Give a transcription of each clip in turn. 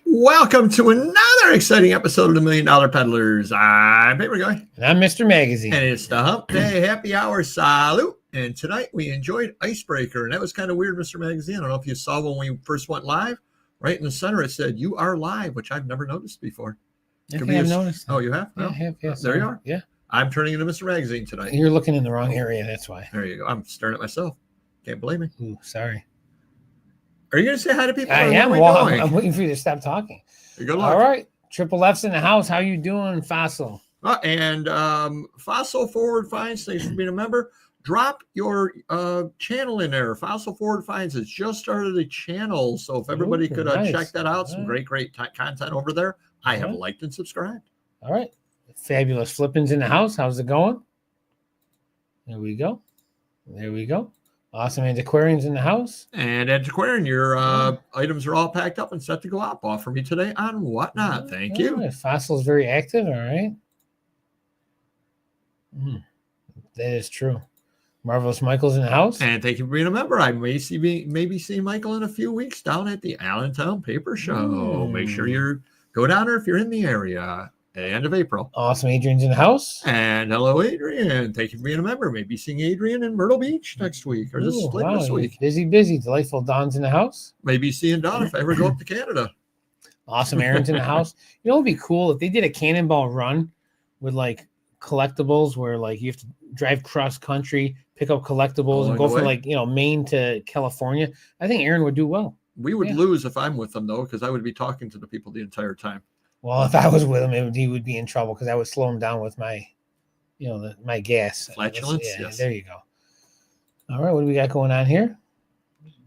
Welcome to another exciting episode of the $1 Million Peddlers. I'm Paper Guy. And I'm Mr. Magazine. And it's the Hump Day Happy Hour Salute. And tonight we enjoyed Icebreaker. And that was kind of weird, Mr. Magazine. I don't know if you saw when we first went live. Right in the center it said, "You are live," which I've never noticed before. I think I've noticed. Oh, you have? Yeah, I have. Yes. There you are. Yeah. I'm turning into Mr. Magazine tonight. You're looking in the wrong area. That's why. There you go. I'm staring at myself. Can't blame me. Ooh, sorry. Are you going to say hi to people? I am. Well, I'm waiting for you to stop talking. Good luck. All right. Triple F's in the house. How you doing, Fossil? And Fossil Forward Finds, thanks for being a member. Drop your channel in there. Fossil Forward Finds has just started a channel. So if everybody could check that out, some great content over there. I have liked and subscribed. All right. Fabulous Flippins in the house. How's it going? There we go. There we go. Awesome Antiquarians in the house. And Antiquarian, your items are all packed up and set to go out. Bought for me today on Whatnot. Thank you. Right. Fossil's very active. All right. That is true. Marvelous Michael's in the house. And thank you for being a member. I may maybe see Michael in a few weeks down at the Allentown Paper Show. Make sure you go down there if you're in the area. End of April. Awesome. Adrian's in the house. And hello, Adrian. Thank you for being a member. Maybe seeing Adrian in Myrtle Beach next week or this week. Busy. Delightful Don's in the house. Maybe seeing Don if I ever go up to Canada. Awesome Aaron's in the house. You know, it'd be cool if they did a cannonball run with like collectibles where like you have to drive cross country, pick up collectibles and go from like, Maine to California. I think Aaron would do well. We would lose if I'm with them though, because I would be talking to the people the entire time. Well, if I was with him, he would be in trouble because I would slow him down with my, my gas. Flatulence? Yes. There you go. All right. What do we got going on here?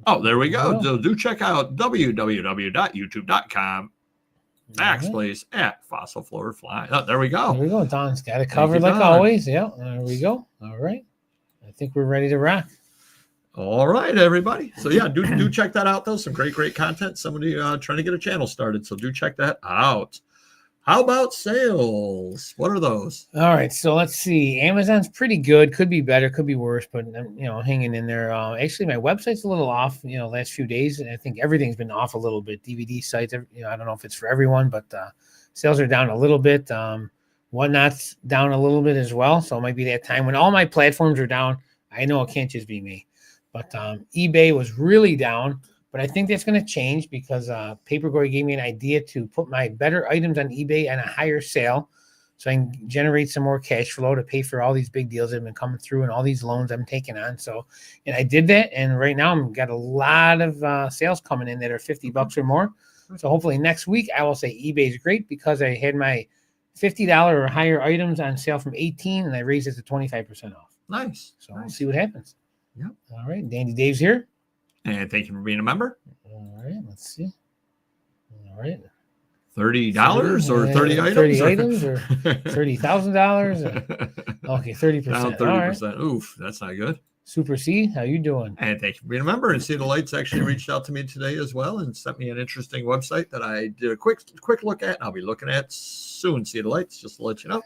Oh, there we go. So do check out www.youtube.com/please at Fossil Floor Fly. Oh, there we go. There we go. Don's got it covered like always. Yeah. There we go. All right. I think we're ready to rock. All right, everybody. So yeah, do check that out though. Some great content. Somebody trying to get a channel started. So do check that out. How about sales? What are those? All right. So let's see. Amazon's pretty good. Could be better. Could be worse. But hanging in there. Actually, my website's a little off. Last few days, and I think everything's been off a little bit. DVD sites. I don't know if it's for everyone, but sales are down a little bit. Whatnot's down a little bit as well. So it might be that time when all my platforms are down. I know it can't just be me. But eBay was really down. But I think that's going to change because Paperboy gave me an idea to put my better items on eBay on a higher sale so I can generate some more cash flow to pay for all these big deals that have been coming through and all these loans I'm taking on. And I did that. And right now I've got a lot of sales coming in that are $50 or more. So hopefully next week I will say eBay is great because I had my $50 or higher items on sale from 18 and I raised it to 25% off. Nice. So we'll see what happens. Yep. All right. Dandy Dave's here. And thank you for being a member. All right. Let's see. All right. $30 or 30 items? 30 items or $30,000? Okay, 30%. Down 30%. Right. Oof, that's not good. Super C, how you doing? And thank you for being a member. And See the Lights actually reached out to me today as well and sent me an interesting website that I did a quick look at. And I'll be looking at soon. See the Lights, just to let you know.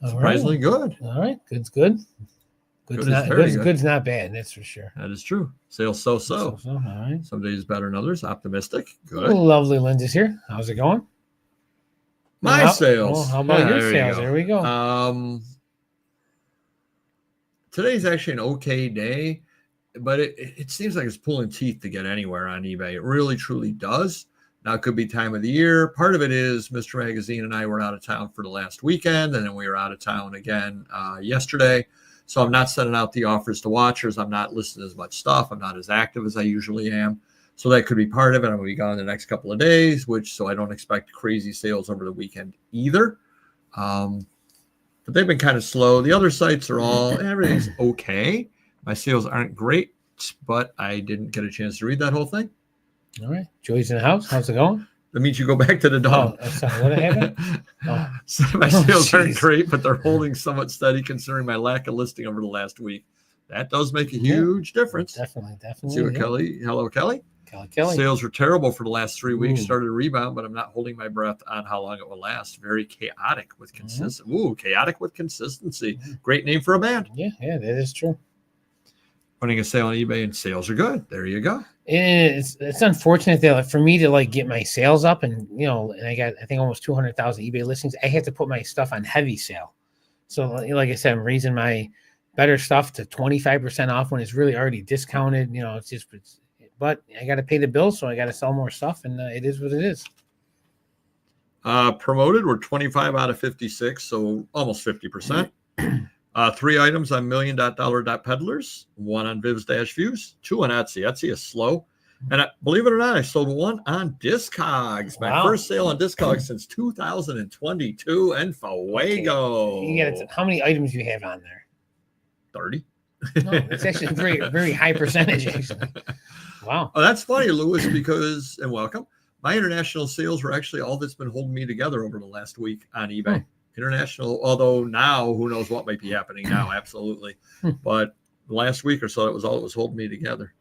Surprisingly good. All right, good's good. Good's not bad, that's for sure. That is true. Sales so. All right. Some days better than others. Optimistic. Good. Lovely Linda's here. How's it going? Sales. Well, how about your sales? There we go. Today's actually an okay day, but it seems like it's pulling teeth to get anywhere on eBay. It really, truly does. Now, it could be time of the year. Part of it is Mr. Magazine and I were out of town for the last weekend, and then we were out of town again yesterday. So I'm not sending out the offers to watchers. I'm not listing as much stuff. I'm not as active as I usually am. So that could be part of it. I'm going to be gone the next couple of days, so I don't expect crazy sales over the weekend either. But they've been kind of slow. The other sites are everything's okay. My sales aren't great, but I didn't get a chance to read that whole thing. All right. Joey's in the house. How's it going? That means you go back to the dog. Oh, sorry. What happened? So my sales aren't great, but they're holding somewhat steady considering my lack of listing over the last week. That does make a huge difference. Definitely. See what Kelly. Hello, Kelly. Kelly. Sales were terrible for the last 3 weeks. Started to rebound, but I'm not holding my breath on how long it will last. Very chaotic with consistency. Chaotic with consistency. Great name for a band. Yeah, that is true. running a sale on eBay and sales are good. There you go. It's unfortunate that for me to like get my sales up and and I got I think almost 200,000 eBay listings. I have to put my stuff on heavy sale. So like I said, I'm raising my better stuff to 25% off when it's really already discounted. But I got to pay the bills, so I got to sell more stuff, and it is what it is. Promoted were 25 out of 56, so almost 50%. 3 items on million.dollar.peddlers, 1 on Vivs-Views, 2 on Etsy. Etsy is slow. And believe it or not, I sold 1 on Discogs. My first sale on Discogs since 2022 and Fuego. Okay. You got how many items you have on there? 30. No, it's actually a very, very high percentage, actually. Wow. Oh, that's funny, Louis, because, and welcome, my international sales were actually all that's been holding me together over the last week on eBay. International, although now who knows what might be happening now, absolutely. But the last week or so, it was all that was holding me together.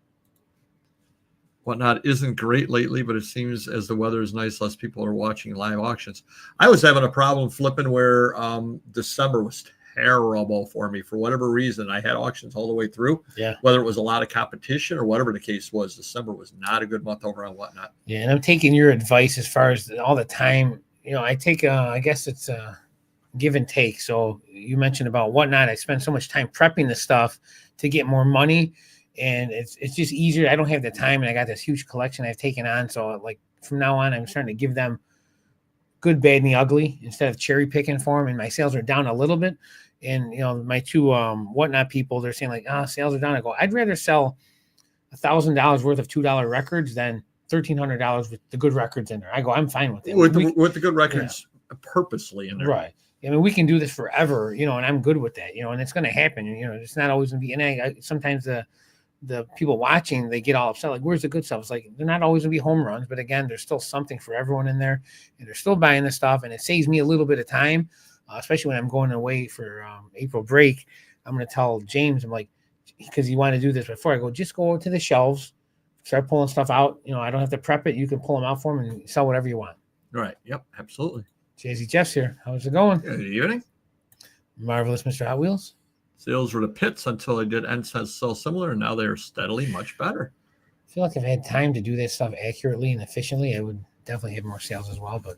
Whatnot isn't great lately, but it seems as the weather is nice, less people are watching live auctions. I was having a problem flipping where December was terrible for me for whatever reason. I had auctions all the way through. Yeah. Whether it was a lot of competition or whatever the case was, December was not a good month over on Whatnot. Yeah, and I'm taking your advice as far as all the time. I take I guess it's give and take. So you mentioned about Whatnot. I spend so much time prepping the stuff to get more money, and it's just easier. I don't have the time, and I got this huge collection I've taken on. So like from now on, I'm starting to give them good, bad, and the ugly instead of cherry picking for them. And my sales are down a little bit. And my 2 Whatnot people, they're saying like, sales are down. I go, I'd rather sell $1,000 worth of $2 records than $1,300 with the good records in there. I go, I'm fine with it. With the good records purposely in there. Right. I mean, we can do this forever, and I'm good with that, and it's going to happen. It's not always going to be. And sometimes the people watching, they get all upset. Like, where's the good stuff? It's like, they're not always going to be home runs, but again, there's still something for everyone in there, and they're still buying the stuff, and it saves me a little bit of time, especially when I'm going away for April break. I'm going to tell James, I'm like, because he wanted to do this before, I go, just go to the shelves, start pulling stuff out. I don't have to prep it. You can pull them out for them and sell whatever you want. Right. Yep. Absolutely. Jay-Z Jeff's here. How's it going? Good evening. Marvelous, Mr. Hot Wheels. Sales were the pits until they did NSAS sell similar, and now they are steadily much better. I feel like if I had time to do that stuff accurately and efficiently, I would definitely have more sales as well, but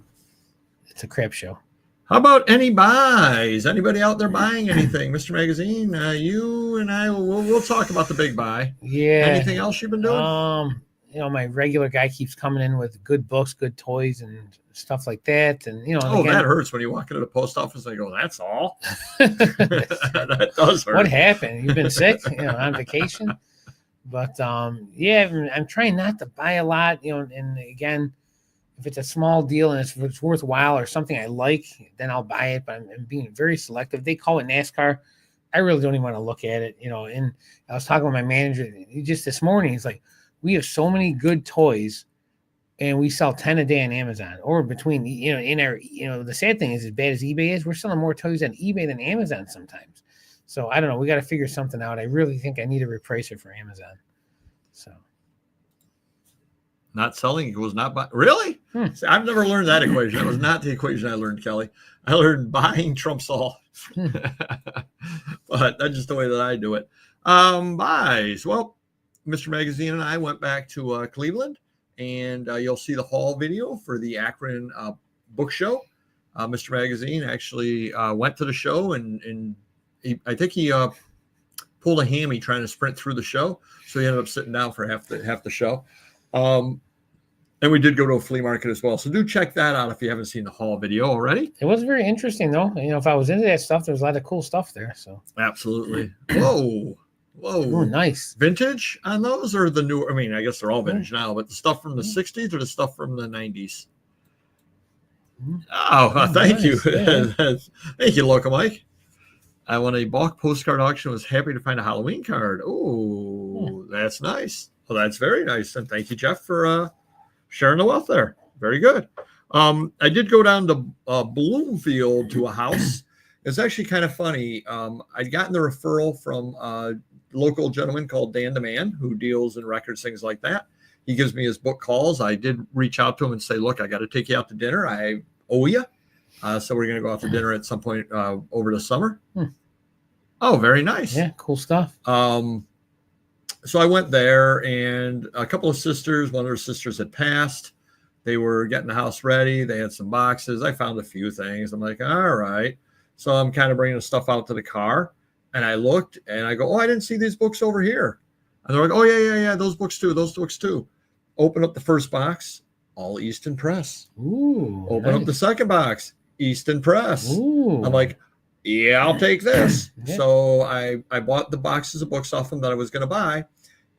it's a crap show. How about any buys? Anybody out there buying anything? Mr. Magazine, you and I, we'll talk about the big buy. Yeah. Anything else you've been doing? My regular guy keeps coming in with good books, good toys, and stuff like that. And that hurts when you walk into the post office and they go, "That's all." That does hurt. What happened? You've been sick, on vacation. But I'm trying not to buy a lot, and again, if it's a small deal and it's worthwhile or something I like, then I'll buy it. But I'm being very selective. They call it NASCAR. I really don't even want to look at it, And I was talking with my manager just this morning. He's like, we have so many good toys, and we sell 10 a day on Amazon or between, in our, the sad thing is, as bad as eBay is, we're selling more toys on eBay than Amazon sometimes. So I don't know. We got to figure something out. I really think I need a replacer for Amazon. So. Not selling equals not buying. Really? See, I've never learned that equation. That was not the equation I learned, Kelly. I learned buying trumps all. But that's just the way that I do it. Buys. Well, Mr. Magazine and I went back to Cleveland, and you'll see the haul video for the Akron book show. Mr. Magazine actually went to the show, and I think he pulled a hammy trying to sprint through the show, so he ended up sitting down for half the show. And we did go to a flea market as well, so do check that out if you haven't seen the haul video already. It was very interesting, though. If I was into that stuff, there's a lot of cool stuff there. So absolutely. Whoa. Oh, nice. Vintage on those, or the new? I mean, I guess they're all vintage now, but the stuff from the 60s or the stuff from the 90s? Oh, thank you. Yeah. Thank you, Local Mike. I won a bulk postcard auction. Was happy to find a Halloween card. Oh, that's nice. Well, that's very nice. And thank you, Jeff, for sharing the wealth there. Very good. I did go down to Bloomfield to a house. It's actually kind of funny. I'd gotten the referral from a local gentleman called Dan the Man, who deals in records, things like that. He gives me his book calls. I did reach out to him and say, look, I got to take you out to dinner. I owe you. So we're going to go out to dinner at some point over the summer. Oh, very nice. Yeah, cool stuff. So I went there, and a couple of sisters, one of her sisters had passed. They were getting the house ready. They had some boxes. I found a few things. I'm like, all right. So I'm kind of bringing the stuff out to the car, and I looked and I go, oh, I didn't see these books over here. And they're like, oh, yeah. Those books too. Open up the first box, all Easton Press. Ooh. Open up the second box, Easton Press. Ooh. I'm like, yeah, I'll take this. Yeah. So I bought the boxes of books off them that I was going to buy.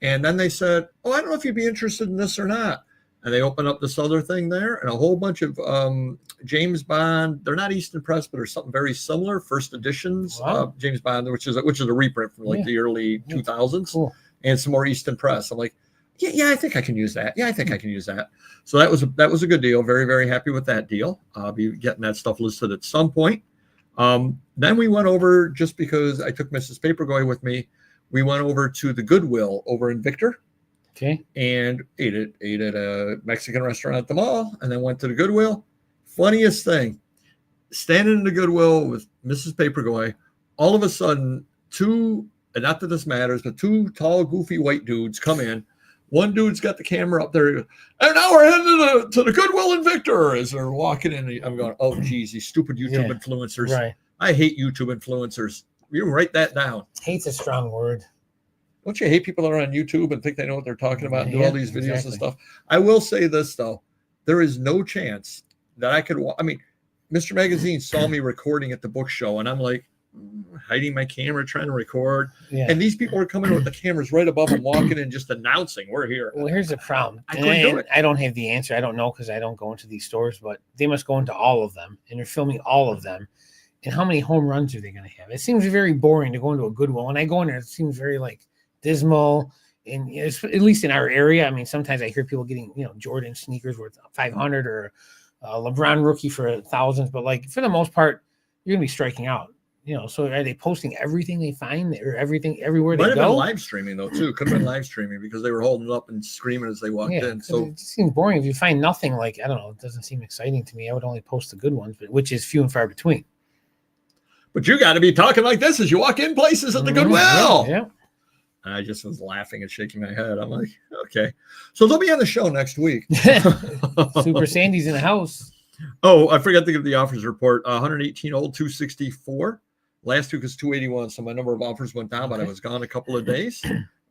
And then they said, oh, I don't know if you'd be interested in this or not. And they opened up this other thing there, and a whole bunch of James Bond. They're not Easton Press, but they're something very similar. First editions of James Bond, which is a reprint from like the early 2000s, cool. And some more Easton Press. I'm like, yeah, I think I can use that. Yeah, I think I can use that. So that was a good deal. Very, very happy with that deal. I'll be getting that stuff listed at some point. Then we went over, just because I took Mrs. Papergoy with me. We went over to the Goodwill over in Victor. Okay. And ate at a Mexican restaurant at the mall, and then went to the Goodwill. Funniest thing, standing in the Goodwill with Mrs. Papergoy, all of a sudden, two, and not that this matters, but two tall, goofy white dudes come in. One dude's got the camera up there, and now we're heading to the Goodwill in Victor as they're walking in. I'm going, oh, geez, these stupid YouTube influencers. Right. I hate YouTube influencers. You write that down. Hate's a strong word. Don't you hate people that are on YouTube and think they know what they're talking about and do all these videos and stuff? I will say this, though. There is no chance that I could Mr. Magazine saw me recording at the book show, and I'm like hiding my camera, trying to record. Yeah. And these people are coming with the cameras right above them, walking and just announcing, we're here. Well, here's the problem. I don't have the answer. I don't know, because I don't go into these stores, but they must go into all of them, and they're filming all of them. And how many home runs are they going to have? It seems very boring to go into a Goodwill. When I go in there, it seems very dismal, and at least in our area. I mean, sometimes I hear people getting Jordan sneakers worth 500 or LeBron rookie for thousands, but like for the most part, you're gonna be striking out. So are they posting everything they find, or everything everywhere they go? Might have been live streaming though too. Could have been live streaming because they were holding it up and screaming as they walked in. So it just seems boring. If you find nothing, I don't know, it doesn't seem exciting to me. I would only post the good ones, which is few and far between. But you got to be talking like this as you walk in places at the Goodwill. Yeah. And I just was laughing and shaking my head. I'm like, okay. So they'll be on the show next week. Super Sandy's in the house. Oh, I forgot to give the offers report. 118 old, 264. Last week was 281. So my number of offers went down, but I was gone a couple of days.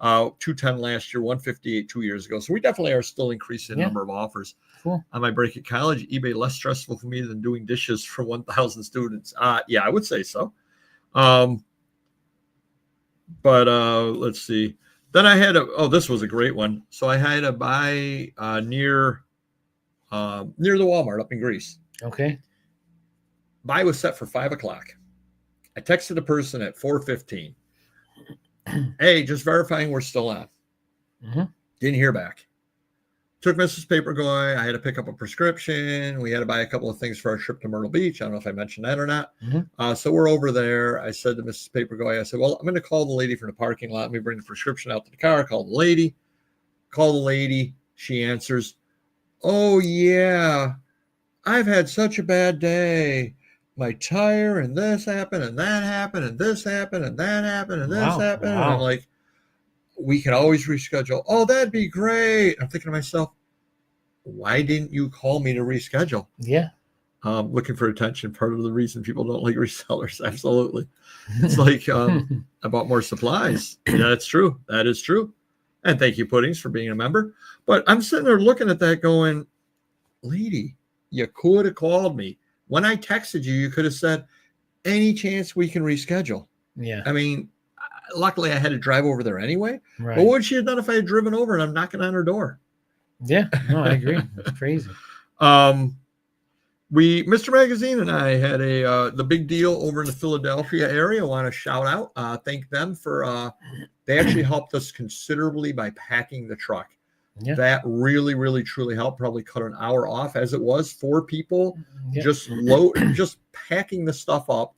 210 last year, 158 2 years ago. So we definitely are still increasing the number of offers. Cool. On my break at college, eBay less stressful for me than doing dishes for 1,000 students. Yeah, I would say so. But let's see. Then I had this was a great one. So I had to buy near the Walmart up in Greece. Okay. Buy was set for 5:00. I texted the person at 4:15. Hey, just verifying we're still on. Mm-hmm. Didn't hear back. Took Mrs. Papergoy. I had to pick up a prescription. We had to buy a couple of things for our trip to Myrtle Beach. I don't know if I mentioned that or not. Mm-hmm. So we're over there. I said to Mrs. Papergoy, I said, well, I'm going to call the lady from the parking lot. Let me bring the prescription out to the car. Call the lady. She answers, oh, yeah, I've had such a bad day. My tire, and this happened, and that happened, and this happened, and that happened, and this happened. Wow. And I'm like, we can always reschedule. Oh, that'd be great. I'm thinking to myself, why didn't you call me to reschedule? Yeah. Looking for attention. Part of the reason people don't like resellers. Absolutely. It's like I bought more supplies. That's true. That is true. And thank you, Puddings, for being a member. But I'm sitting there looking at that going, lady, you could have called me. When I texted you, you could have said, any chance we can reschedule? Yeah. I mean, luckily I had to drive over there anyway. Right. But what would she have done if I had driven over and I'm knocking on her door? Yeah. No, I agree. It's crazy. Mr. Magazine and I had the big deal over in the Philadelphia area. I want to shout out, thank them for, they actually helped us considerably by packing the truck. Yeah. That really, really, truly helped. Probably cut an hour off as it was. 4 people, just packing the stuff up.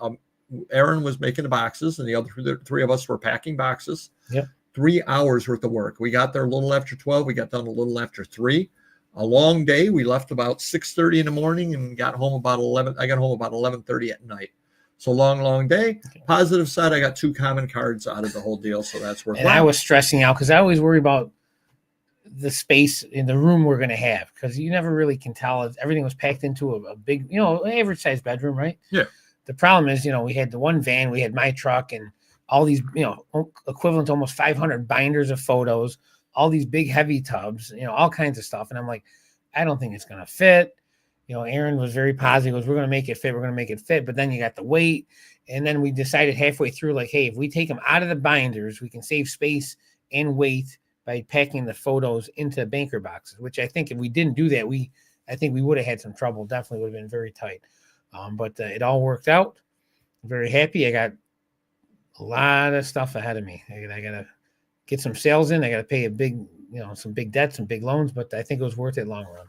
Aaron was making the boxes, and the other 3 of us were packing boxes. Yep. 3 hours worth of work. We got there a little after 12. We got done a little after 3. A long day. We left about 6:30 in the morning and got home about 11. I got home about 11:30 at night. So long day. Okay. Positive side, I got 2 common cards out of the whole deal, so that's worthwhile. And I was stressing out because I always worry about the space in the room we're going to have, because you never really can tell. Everything was packed into a big, average size bedroom, right? Yeah. The problem is, we had the one van, we had my truck, and all these, equivalent to almost 500 binders of photos, all these big heavy tubs, all kinds of stuff. And I'm like, I don't think it's going to fit. Aaron was very positive. We're going to make it fit. We're going to make it fit. But then you got the weight. And then we decided halfway through, like, hey, if we take them out of the binders, we can save space and weight by packing the photos into banker boxes, which I think if we didn't do that, I think we would have had some trouble. Definitely would have been very tight. But it all worked out. I'm very happy. I got a lot of stuff ahead of me. I got to get some sales in. I got to pay some big debts and big loans, but I think it was worth it long run.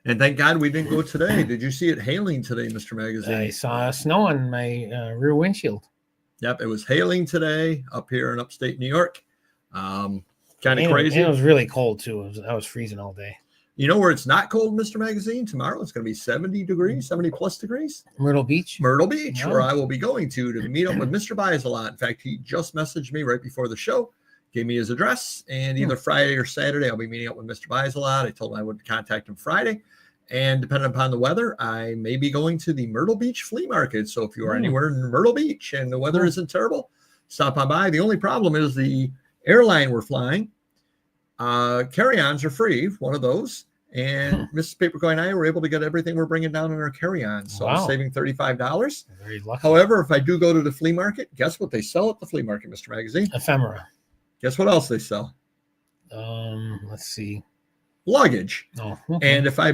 And thank God we didn't go today. Did you see it hailing today, Mr. Magazine? I saw snow on my rear windshield. Yep, it was hailing today up here in upstate New York. Kind of crazy. And it was really cold too. I was freezing all day. You know where it's not cold, Mr. Magazine? Tomorrow it's going to be 70 degrees, 70 plus degrees. Myrtle Beach, where I will be going to meet up with Mr. Buys a lot. In fact, he just messaged me right before the show, gave me his address, and either Friday or Saturday I'll be meeting up with Mr. Buys a lot. I told him I would contact him Friday. And depending upon the weather, I may be going to the Myrtle Beach flea market. So if you are anywhere in Myrtle Beach and the weather isn't terrible, stop on by. The only problem is the airline we're flying. Carry-ons are free, one of those. And Mrs. Papercoy and I were able to get everything we're bringing down in our carry-ons. So I'm saving $35. Very lucky. However, if I do go to the flea market, guess what they sell at the flea market, Mr. Magazine? Ephemera. Guess what else they sell? Let's see. Luggage. Oh, okay. And if I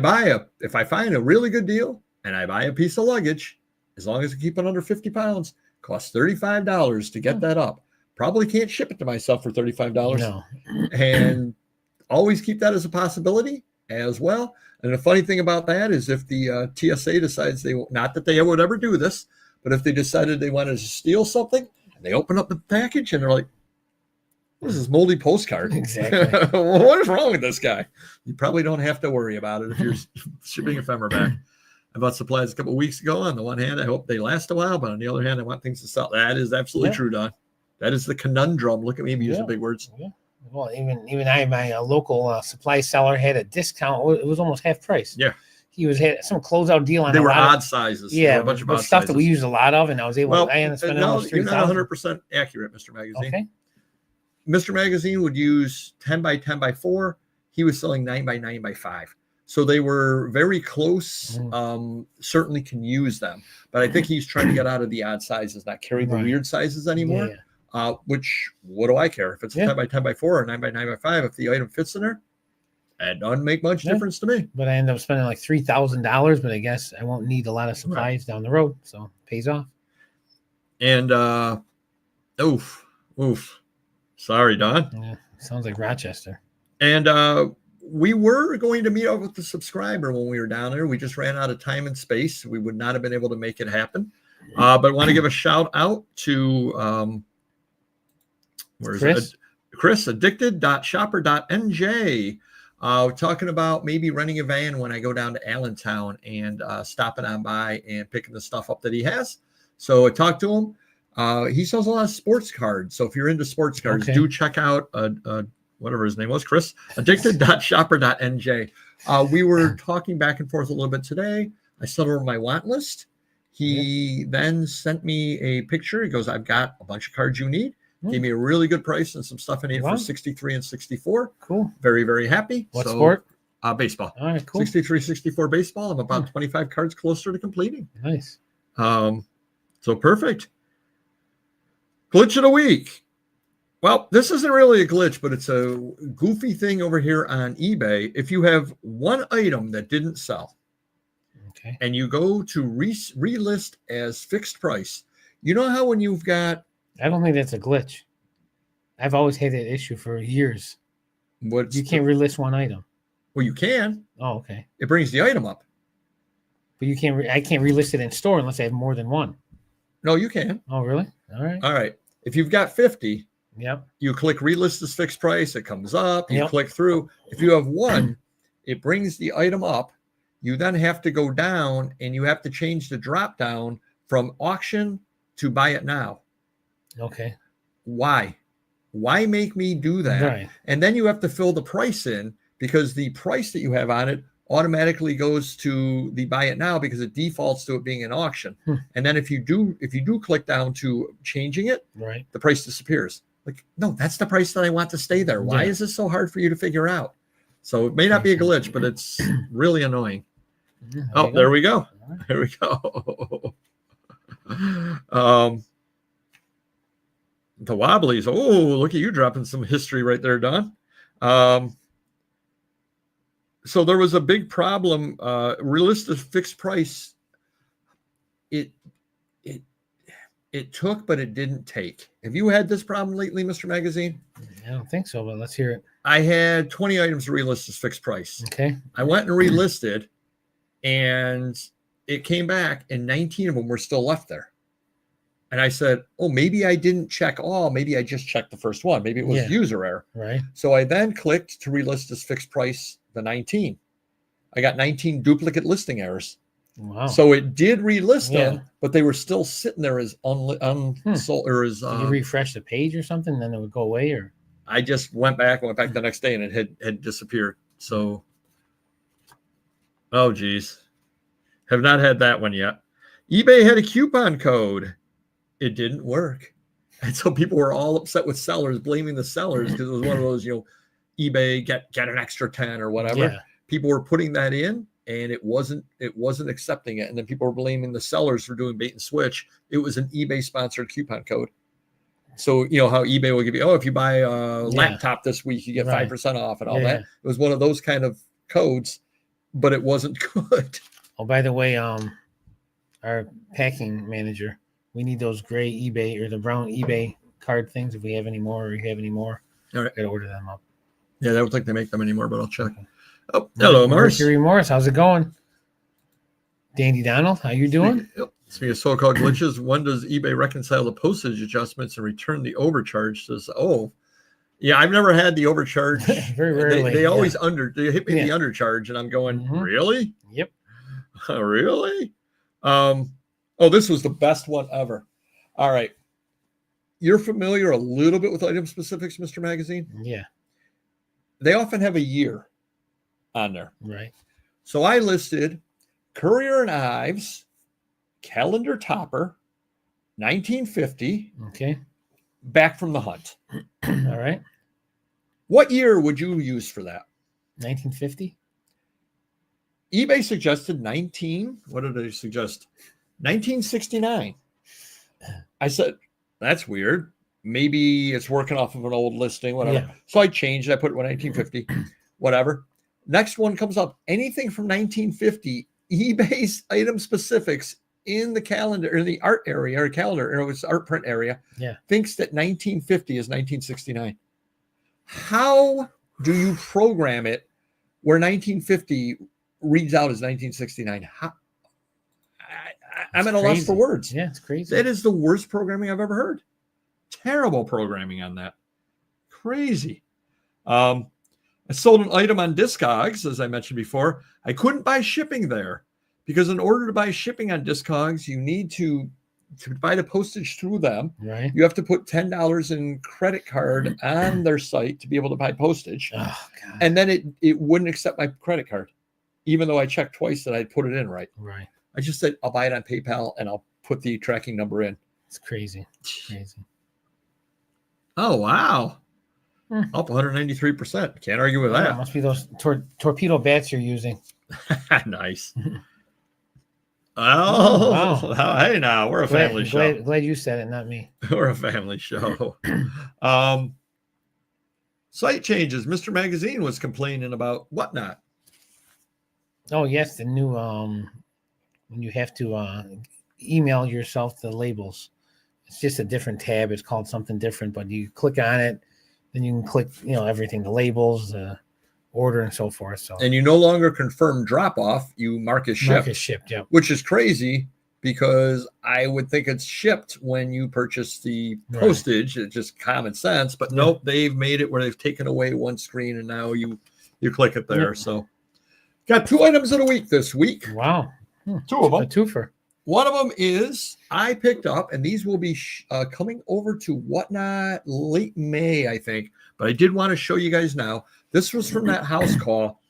find a really good deal and I buy a piece of luggage, as long as I keep it under 50 pounds, costs $35 to get that up. Probably can't ship it to myself for $35. No. And always keep that as a possibility as well. And the funny thing about that is if the TSA decides not that they would ever do this, but if they decided they wanted to steal something, they open up the package and they're like, what is this moldy postcard? Exactly. What is wrong with this guy? You probably don't have to worry about it if you're shipping ephemera back. I bought supplies a couple of weeks ago. On the one hand, I hope they last a while, but on the other hand, I want things to sell. That is absolutely true, Don. That is the conundrum. Look at me using big words. Yeah. Well, even my local supply seller had a discount. It was almost half price. Yeah. He had some closeout deal on. They were odd sizes. Yeah, a bunch of odd stuff that we use a lot of, and I was able. I ended up spending almost $3,000. You're not 100% accurate, Mr. Magazine. Okay. Mr. Magazine would use 10 by 10 by 4. He was selling 9 by 9 by 5. So they were very close. Certainly can use them, but I think he's trying to get out of the odd sizes, not carry the weird sizes anymore. Yeah. Which, what do I care if it's a 10 by 10 by 4 or 9 by 9 by 5? If the item fits in there, it doesn't make much difference to me. But I ended up spending like $3,000. But I guess I won't need a lot of supplies down the road, so it pays off. And oof. Sorry, Don. Yeah, sounds like Rochester. And we were going to meet up with the subscriber when we were down there. We just ran out of time and space. We would not have been able to make it happen. But I want to give a shout out to Chris, addicted.shopper.nj. Talking about maybe renting a van when I go down to Allentown and stopping on by and picking the stuff up that he has. So I talked to him. He sells a lot of sports cards. So if you're into sports cards, do check out whatever his name was, Chris, addicted.shopper.nj. We were talking back and forth a little bit today. I sent over my want list. He then sent me a picture. He goes, I've got a bunch of cards you need. Gave me a really good price and some stuff I need for 63 and 64. Cool. Very, very happy. What sport? Baseball. All right, cool. 63, 64 baseball. I'm about 25 cards closer to completing. Nice. So perfect. Glitch of the week. Well, this isn't really a glitch, but it's a goofy thing over here on eBay. If you have one item that didn't sell, and you go to relist as fixed price, you know how when you've got... I don't think that's a glitch. I've always had that issue for years. You can't relist one item. Well, you can. Oh, okay. It brings the item up. But you can't. I can't relist it in store unless I have more than one. No, you can. Oh, really? All right. All right. If you've got 50, yep, you click relist as fixed price. It comes up. You click through. If you have one, it brings the item up. You then have to go down and you have to change the drop down from auction to buy it now. Okay. Why make me do that? Right. And then you have to fill the price in, because the price that you have on it automatically goes to the buy it now, because it defaults to it being an auction. And then if you do click down to changing it, Right. the price disappears. Like, no, that's the price that I want to stay there. Why is this so hard for you to figure out? So it may not be a glitch, but it's really annoying. There we go. There we go. The Wobblies. Oh, look at you dropping some history right there, Don. So there was a big problem. Realistic fixed price. It took, but it didn't take. Have you had this problem lately, Mr. Magazine? I don't think so, but let's hear it. I had 20 items to relist as fixed price. Okay. I went and relisted, and it came back, and 19 of them were still left there. And I said, oh, maybe I didn't check all. Maybe I just checked the first one. Maybe it was user error. Right. So I then clicked to relist as fixed price the 19. I got 19 duplicate listing errors. Wow. So it did relist them, but they were still sitting there as unsold or as. Did you refresh the page or something, and then it would go away? Or I just went back the next day, and it had disappeared. So, oh geez, have not had that one yet. eBay had a coupon code. It didn't work, and so people were all upset with sellers, blaming the sellers because it was one of those, eBay get an extra 10 or whatever. Yeah. People were putting that in, and it wasn't accepting it. And then people were blaming the sellers for doing bait and switch. It was an eBay sponsored coupon code. So, how eBay will give you, if you buy a laptop this week, you get 5% off and all that. It was one of those kind of codes, but it wasn't good. Oh, by the way, our packing manager, we need those gray eBay or the brown eBay card things if we have any more, or you have any more. All right. Got to order them up. Yeah, I don't think they make them anymore, but I'll check. Okay. Oh, hello, Morris. Mercury Morris, how's it going? Dandy Donald, how you doing? Speaking of so-called glitches, when does eBay reconcile the postage adjustments and return the overcharge? Says, I've never had the overcharge. Very rarely. They always they hit me the undercharge, and I'm going, really? Yep. Really? This was the best one ever. All right. You're familiar a little bit with item specifics, Mr. Magazine? Yeah. They often have a year on there. Right. So I listed Courier and Ives calendar topper, 1950. Okay. Back from the hunt. All right. What year would you use for that? 1950. eBay suggested what did they suggest? 1969. I said, that's weird. Maybe it's working off of an old listing, whatever. Yeah. So I changed. I put 1950, whatever. Next one comes up. Anything from 1950, eBay's item specifics in the calendar, in the art area or calendar, or it's art print area, thinks that 1950 is 1969. How do you program it where 1950 reads out as 1969? I'm at a loss for words. Yeah, it's crazy. That is the worst programming I've ever heard. Terrible programming on that. Crazy. I sold an item on Discogs, as I mentioned before. I couldn't buy shipping there because in order to buy shipping on Discogs, you need to buy the postage through them. Right. You have to put $10 in credit card on their site to be able to buy postage. Oh, God. And then it wouldn't accept my credit card, even though I checked twice that I'd put it in right. Right. I just said, I'll buy it on PayPal and I'll put the tracking number in. It's crazy. Crazy. Oh, wow. Up 193%. Can't argue with that. Must be those torpedo bats you're using. Nice. Wow. Hey, now we're a family show. Glad you said it, not me. We're a family show. Site changes. Mr. Magazine was complaining about whatnot. Oh, yes. The new, when you have to email yourself the labels. It's just a different tab. It's called something different, but you click on it, then you can click, everything, the labels, the order, and so forth. So, and you no longer confirm drop off. You mark as shipped. Mark as shipped, yeah. Which is crazy because I would think it's shipped when you purchase the postage. It's just common sense, but nope, they've made it where they've taken away one screen and now you click it there. So, got 2 items of the week this week. Wow, 2 of them. A twofer. One of them is I picked up, and these will be coming over to Whatnot late May, I think. But I did want to show you guys now. This was from that house call.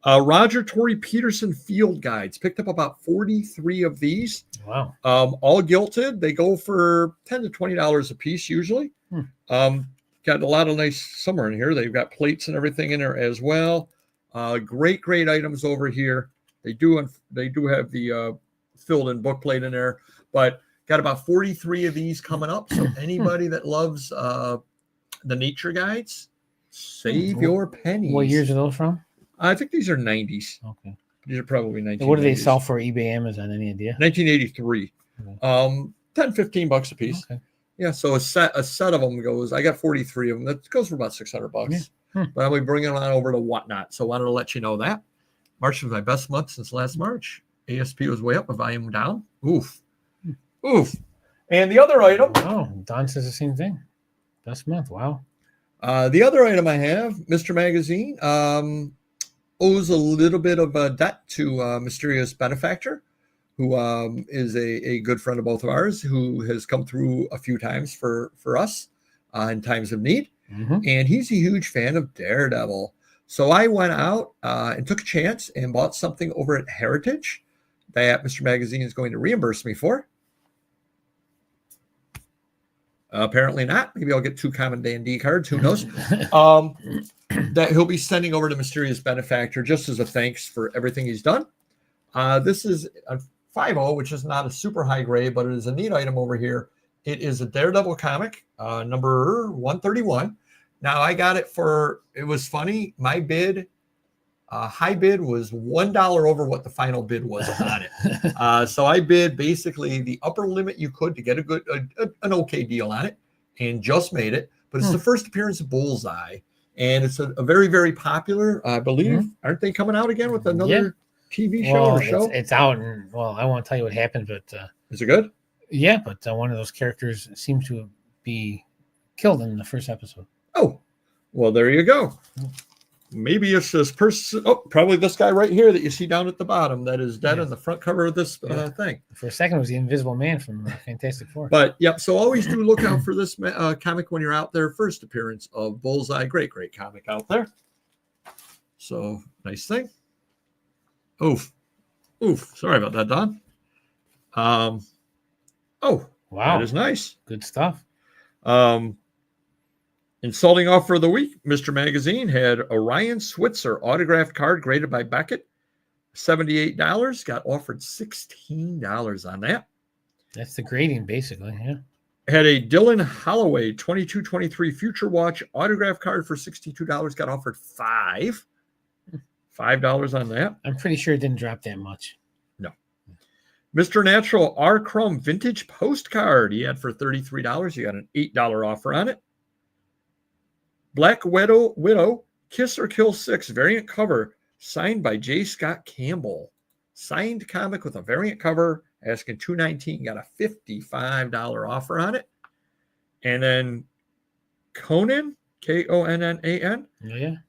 Roger Torrey Peterson field guides. Picked up about 43 of these. Wow. All gilted. They go for $10 to $20 a piece usually. Got a lot of nice summer in here. They've got plates and everything in there as well. Great items over here. They do have the filled in book plate in there, but got about 43 of these coming up. So anybody that loves the nature guides, save your pennies. What years are those from? I think these are 90s. Okay. These are probably 1990s. What do they sell for eBay, Amazon? Any idea? 1983. Okay. 10, 15 bucks a piece. Okay. Yeah. So a set of them goes, I got 43 of them. That goes for about 600 bucks. Yeah. But I'll be bringing them on over to Whatnot. So I wanted to let you know that. March was my best month since last March. ASP was way up, a volume down. Oof. And the other item. Oh, Don says the same thing. Best month. Wow. The other item I have, Mr. Magazine, owes a little bit of a debt to a mysterious benefactor who is a good friend of both of ours, who has come through a few times for us in times of need. And he's a huge fan of Daredevil. So I went out and took a chance and bought something over at Heritage that Mr. Magazine is going to reimburse me for. Apparently not. Maybe I'll get 2 common D&D cards. Who knows? That he'll be sending over to Mysterious Benefactor just as a thanks for everything he's done. This is a 5.0, which is not a super high grade, but it is a neat item over here. It is a Daredevil comic, number 131. Now I got it it was funny. My bid, high bid was $1 over what the final bid was on it. So I bid basically the upper limit you could to get an okay deal on it, and just made it. But it's the first appearance of Bullseye, and it's a very, very popular, I believe. Aren't they coming out again with another TV show or show? It's out, and I won't tell you what happened, but is it good? Yeah, but one of those characters seems to be killed in the first episode. Oh, well, there you go. Maybe it's this person. Oh, probably this guy right here that you see down at the bottom that is dead on the front cover of this thing. For a second, it was the Invisible Man from Fantastic Four. But yep. So always do look out for this comic when you're out there. First appearance of Bullseye. Great comic out there. So nice thing. Oof. Sorry about that, Don. Oh, wow. That is nice. Good stuff. Insulting offer of the week, Mr. Magazine had Orion Switzer autographed card graded by Beckett, $78. Got offered $16 on that. That's the grading, basically, yeah. Had a Dylan Holloway 22-23 Future Watch autograph card for $62. Got offered $5 on that. I'm pretty sure it didn't drop that much. No. Mr. Natural R. Crumb vintage postcard he had for $33. You got an $8 offer on it. Black Widow, Kiss or Kill 6 variant cover signed by J. Scott Campbell. Signed comic with a variant cover, asking $219. Got a $55 offer on it. And then Conan, Konnan,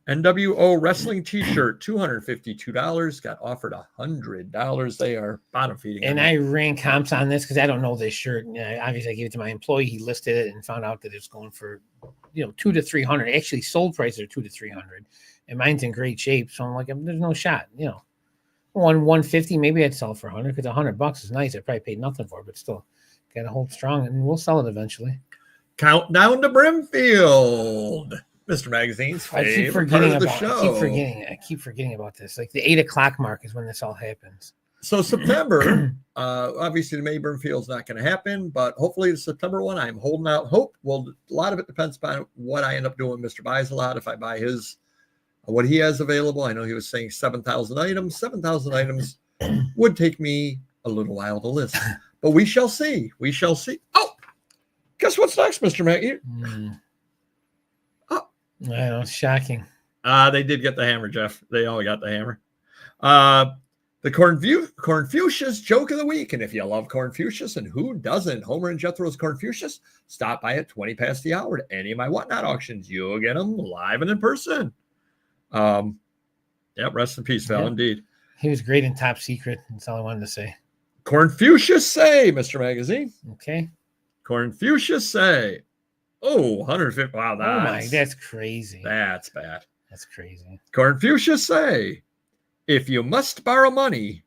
NWO wrestling t-shirt, $252. Got offered $100. They are bottom feeding. And I ran comps on this because I don't know this shirt. Obviously, I gave it to my employee. He listed it and found out that it's going for $200 to $300. Actually, sold prices are $200 to $300, and mine's in great shape. So I'm like, there's no shot. $150, maybe I'd sell it for $100 because $100 is nice. I probably paid nothing for it, but still, got to hold strong, and we'll sell it eventually. Countdown to Brimfield, Mr. Magazine's favorite part of the show. I keep forgetting about this. Like the 8:00 mark is when this all happens. So September, obviously the May Brimfield's not going to happen, but hopefully the September one, I'm holding out hope. Well, a lot of it depends upon what I end up doing. Mr. Buys a lot. If I buy what he has available, I know he was saying 7,000 items. 7,000 items would take me a little while to list, but we shall see. Oh, guess what's next, Mr. Matt? Oh, I know, it's shocking. They did get the hammer, Jeff. They all got the hammer. The Cornfuchsius joke of the week. And if you love Cornfuchsius, and who doesn't, Homer and Jethro's Cornfuchsius, stop by at 20 past the hour to any of my Whatnot auctions. You'll get them live and in person. Rest in peace, Val, indeed. He was great in Top Secret. That's all I wanted to say. Confucius say, Mr. Magazine. Okay. Confucius say. Oh, 150. Wow, Oh my, that's crazy. That's bad. That's crazy. Confucius say, if you must borrow money,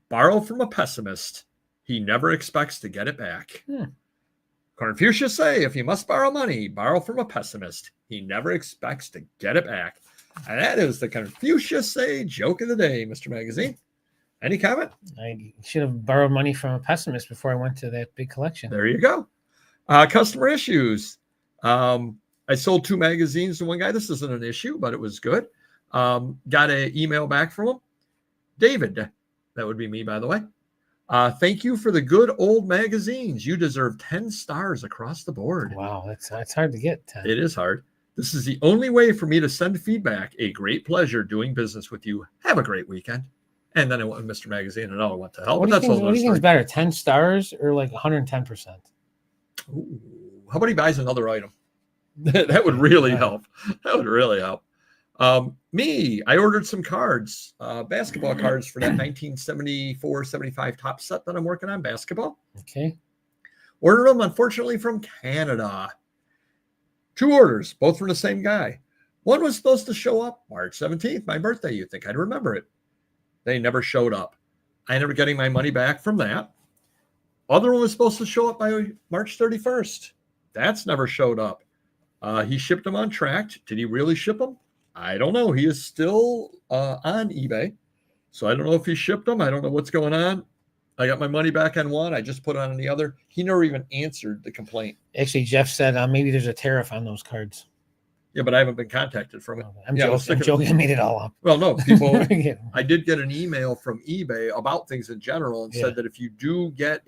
borrow from a pessimist. He never expects to get it back. Confucius say, if you must borrow money, borrow from a pessimist. He never expects to get it back. And that is the Confucius say joke of the day, Mr. Magazine. Any comment? I should have borrowed money from a pessimist before I went to that big collection. There you go. Customer issues. I sold 2 magazines to one guy. This isn't an issue, but it was good. Got an email back from him. David, that would be me, by the way. Thank you for the good old magazines. You deserve 10 stars across the board. Wow, that's hard to get. 10. It is hard. This is the only way for me to send feedback. A great pleasure doing business with you. Have a great weekend. And then I went with Mr. Magazine and all went to hell. What do you think is better, 10 stars or like 110%? Ooh, how about he buys another item? That would really help. That would really help. I ordered some cards, basketball cards for that 1974-75 top set that I'm working on, basketball. Okay. Ordered them, unfortunately, from Canada. 2 orders, both from the same guy. One was supposed to show up March 17th, my birthday. You'd think I'd remember it. They never showed up. I ended up getting my money back from that. Other one was supposed to show up by March 31st. That's never showed up. He shipped them on track. Did he really ship them? I don't know. He is still on eBay. So I don't know if he shipped them. I don't know what's going on. I got my money back on one. I just put on the other. He never even answered the complaint. Actually, Jeff said maybe there's a tariff on those cards. Yeah, but I haven't been contacted from it. I'm joking. I made it all up. Well, no, people. I did get an email from eBay about things in general and said that if you do get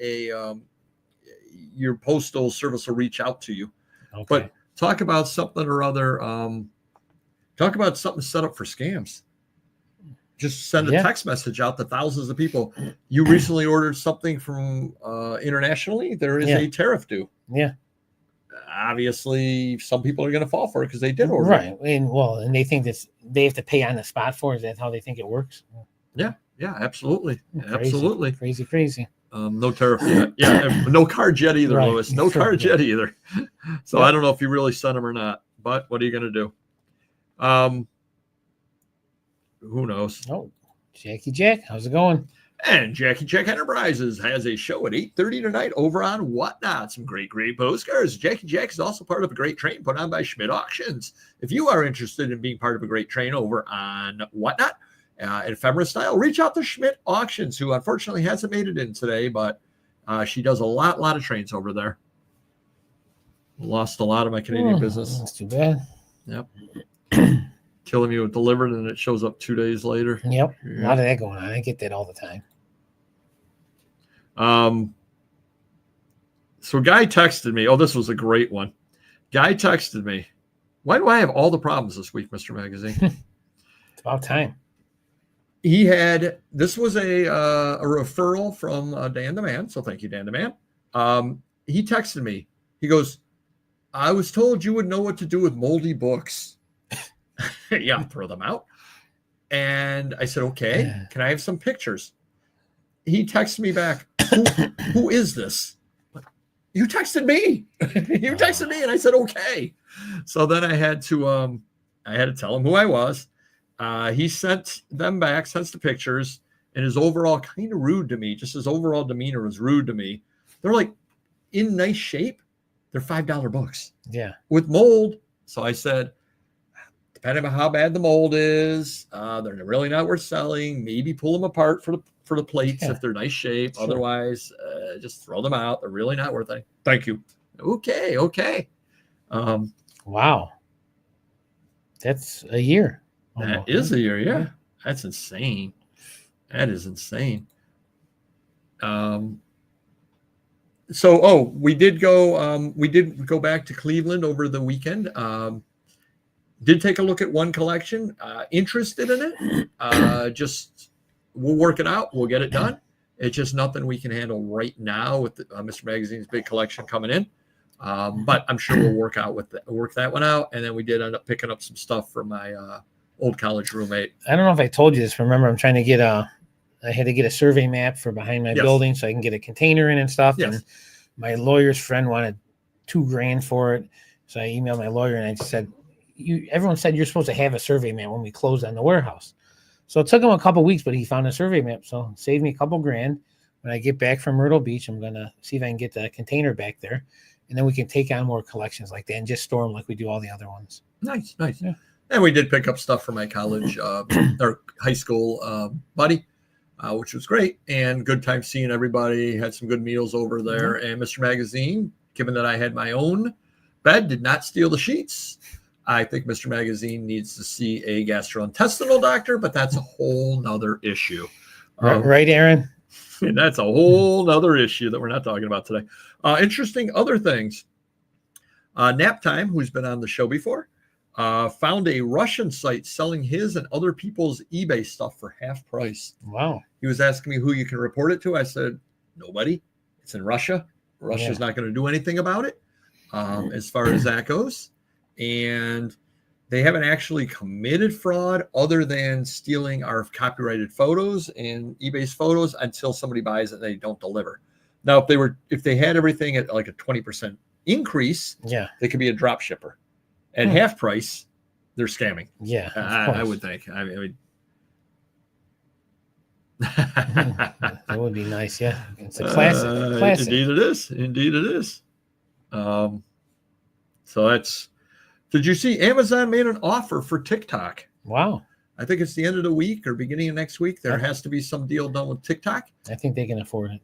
your postal service will reach out to you. Okay. But talk about something or other. Talk about something set up for scams. Just send a text message out to thousands of people. You recently ordered something from internationally. There is a tariff due. Yeah. Obviously, some people are going to fall for it because they did order. Right. And they think that they have to pay on the spot for it. Is that how they think it works? Yeah. Yeah, absolutely. Absolutely. Crazy. No tariff yet. Yeah. No cards yet either, right. Louis. No cards yet either. So I don't know if you really sent them or not, but what are you going to do? Who knows? Oh, Jackie Jack, how's it going? And Jackie Jack Enterprises has a show at 8:30 tonight over on Whatnot. Some great postcards. Jackie Jack is also part of a great train put on by Schmidt Auctions. If you are interested in being part of a great train over on Whatnot, ephemera style, reach out to Schmidt Auctions, who unfortunately hasn't made it in today, but she does a lot of trains over there. Lost a lot of my Canadian business. That's too bad. Yep. Killing me with delivered and it shows up 2 days later. Yep. A lot of that going on. I get that all the time. So a guy texted me. Oh, this was a great one. Guy texted me. Why do I have all the problems this week, Mr. Magazine? It's about time. This was a referral from Dan the Man. So thank you, Dan the Man. He texted me. He goes, I was told you would know what to do with moldy books. Yeah, throw them out. And I said, okay, can I have some pictures? He texted me back, who is this? You texted me. You texted me, and I said, okay. So then I had to tell him who I was. He sent them back, sent the pictures, and his overall kind of rude to me. Just his overall demeanor was rude to me. They're like in nice shape. They're $5 books. Yeah. With mold. So I said, depending on how bad the mold is, they're really not worth selling. Maybe pull them apart for the plates if they're nice shape. Sure. Otherwise, just throw them out. They're really not worth it. Thank you. Okay. Wow. That's a year. That is a year, yeah. That's insane. That is insane. We did go back to Cleveland over the weekend. Did take a look at one collection. Interested in it. Just we'll work it out. We'll get it done. It's just nothing we can handle right now with Mr. Magazine's big collection coming in. But I'm sure we'll work that one out. And then we did end up picking up some stuff from my old college roommate. I don't know if I told you this. Remember, I'm trying to get I had to get a survey map for behind my Yes. building so I can get a container in and stuff. Yes. And my lawyer's friend wanted $2,000 for it. So I emailed my lawyer and I said, everyone said you're supposed to have a survey map when we closed on the warehouse. So it took him a couple weeks, but he found a survey map. So it saved me a couple grand. When I get back from Myrtle Beach, I'm going to see if I can get the container back there. And then we can take on more collections like that and just store them like we do all the other ones. Nice. Yeah. And we did pick up stuff for my college or high school buddy, which was great. And good time seeing everybody. Had some good meals over there. And Mr. Magazine, given that I had my own bed, did not steal the sheets. I think Mr. Magazine needs to see a gastrointestinal doctor, but that's a whole nother issue. Right, Aaron? And that's a whole nother issue that we're not talking about today. Interesting other things. Nap Time, who's been on the show before, found a Russian site selling his and other people's eBay stuff for half price. Wow. He was asking me who you can report it to. I said, nobody. It's in Russia. Russia's not going to do anything about it as far as that goes. And they haven't actually committed fraud other than stealing our copyrighted photos and eBay's photos until somebody buys it and they don't deliver. Now, if they had everything at like a 20% increase, they could be a drop shipper. At half price, they're scamming. Yeah, I would think. I mean, that would be nice. Yeah, it's a classic. Indeed, it is. Indeed, it is. So that's. Did you see Amazon made an offer for TikTok? Wow. I think it's the end of the week or beginning of next week. There has to be some deal done with TikTok. I think they can afford it.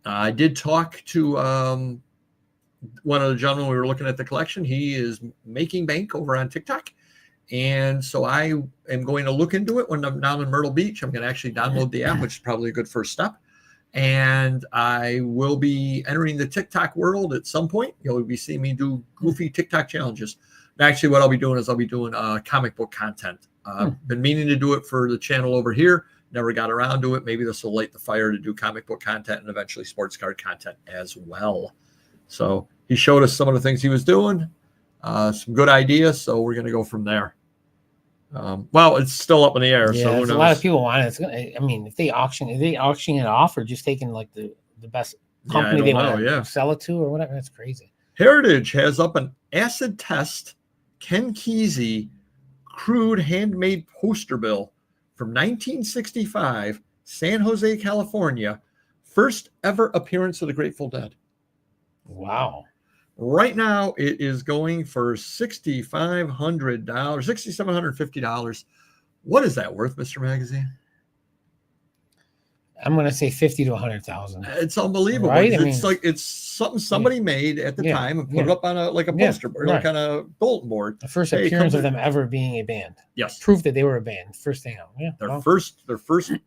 I did talk to one of the gentlemen we were looking at the collection. He is making bank over on TikTok. And so I am going to look into it when I'm down in Myrtle Beach. I'm going to actually download the app, which is probably a good first step. And I will be entering the TikTok world at some point. You'll be seeing me do goofy TikTok challenges. And actually, what I'll be doing is I'll be doing comic book content. Been meaning to do it for the channel over here. Never got around to it. Maybe this will light the fire to do comic book content and eventually sports card content as well. So he showed us some of the things he was doing, some good ideas. So we're going to go from there. Well, it's still up in the air. Yeah, so who knows? A lot of people want it. I mean, if they auction it off or just taking like the best company they want to sell it to or whatever, that's crazy. Heritage has up an acid test Ken Kesey crude handmade poster bill from 1965, San Jose, California. First ever appearance of the Grateful Dead. Wow. Right now, it is going for $6,500, $6,750. What is that worth, Mr. Magazine? I'm going to say 50 to 100,000. It's unbelievable. Right? It's something somebody made at the time and put it up on a poster board, like on a bulletin board. The first appearance of them ever being a band. Yes. Proof that they were a band. First thing out. Yeah. Their first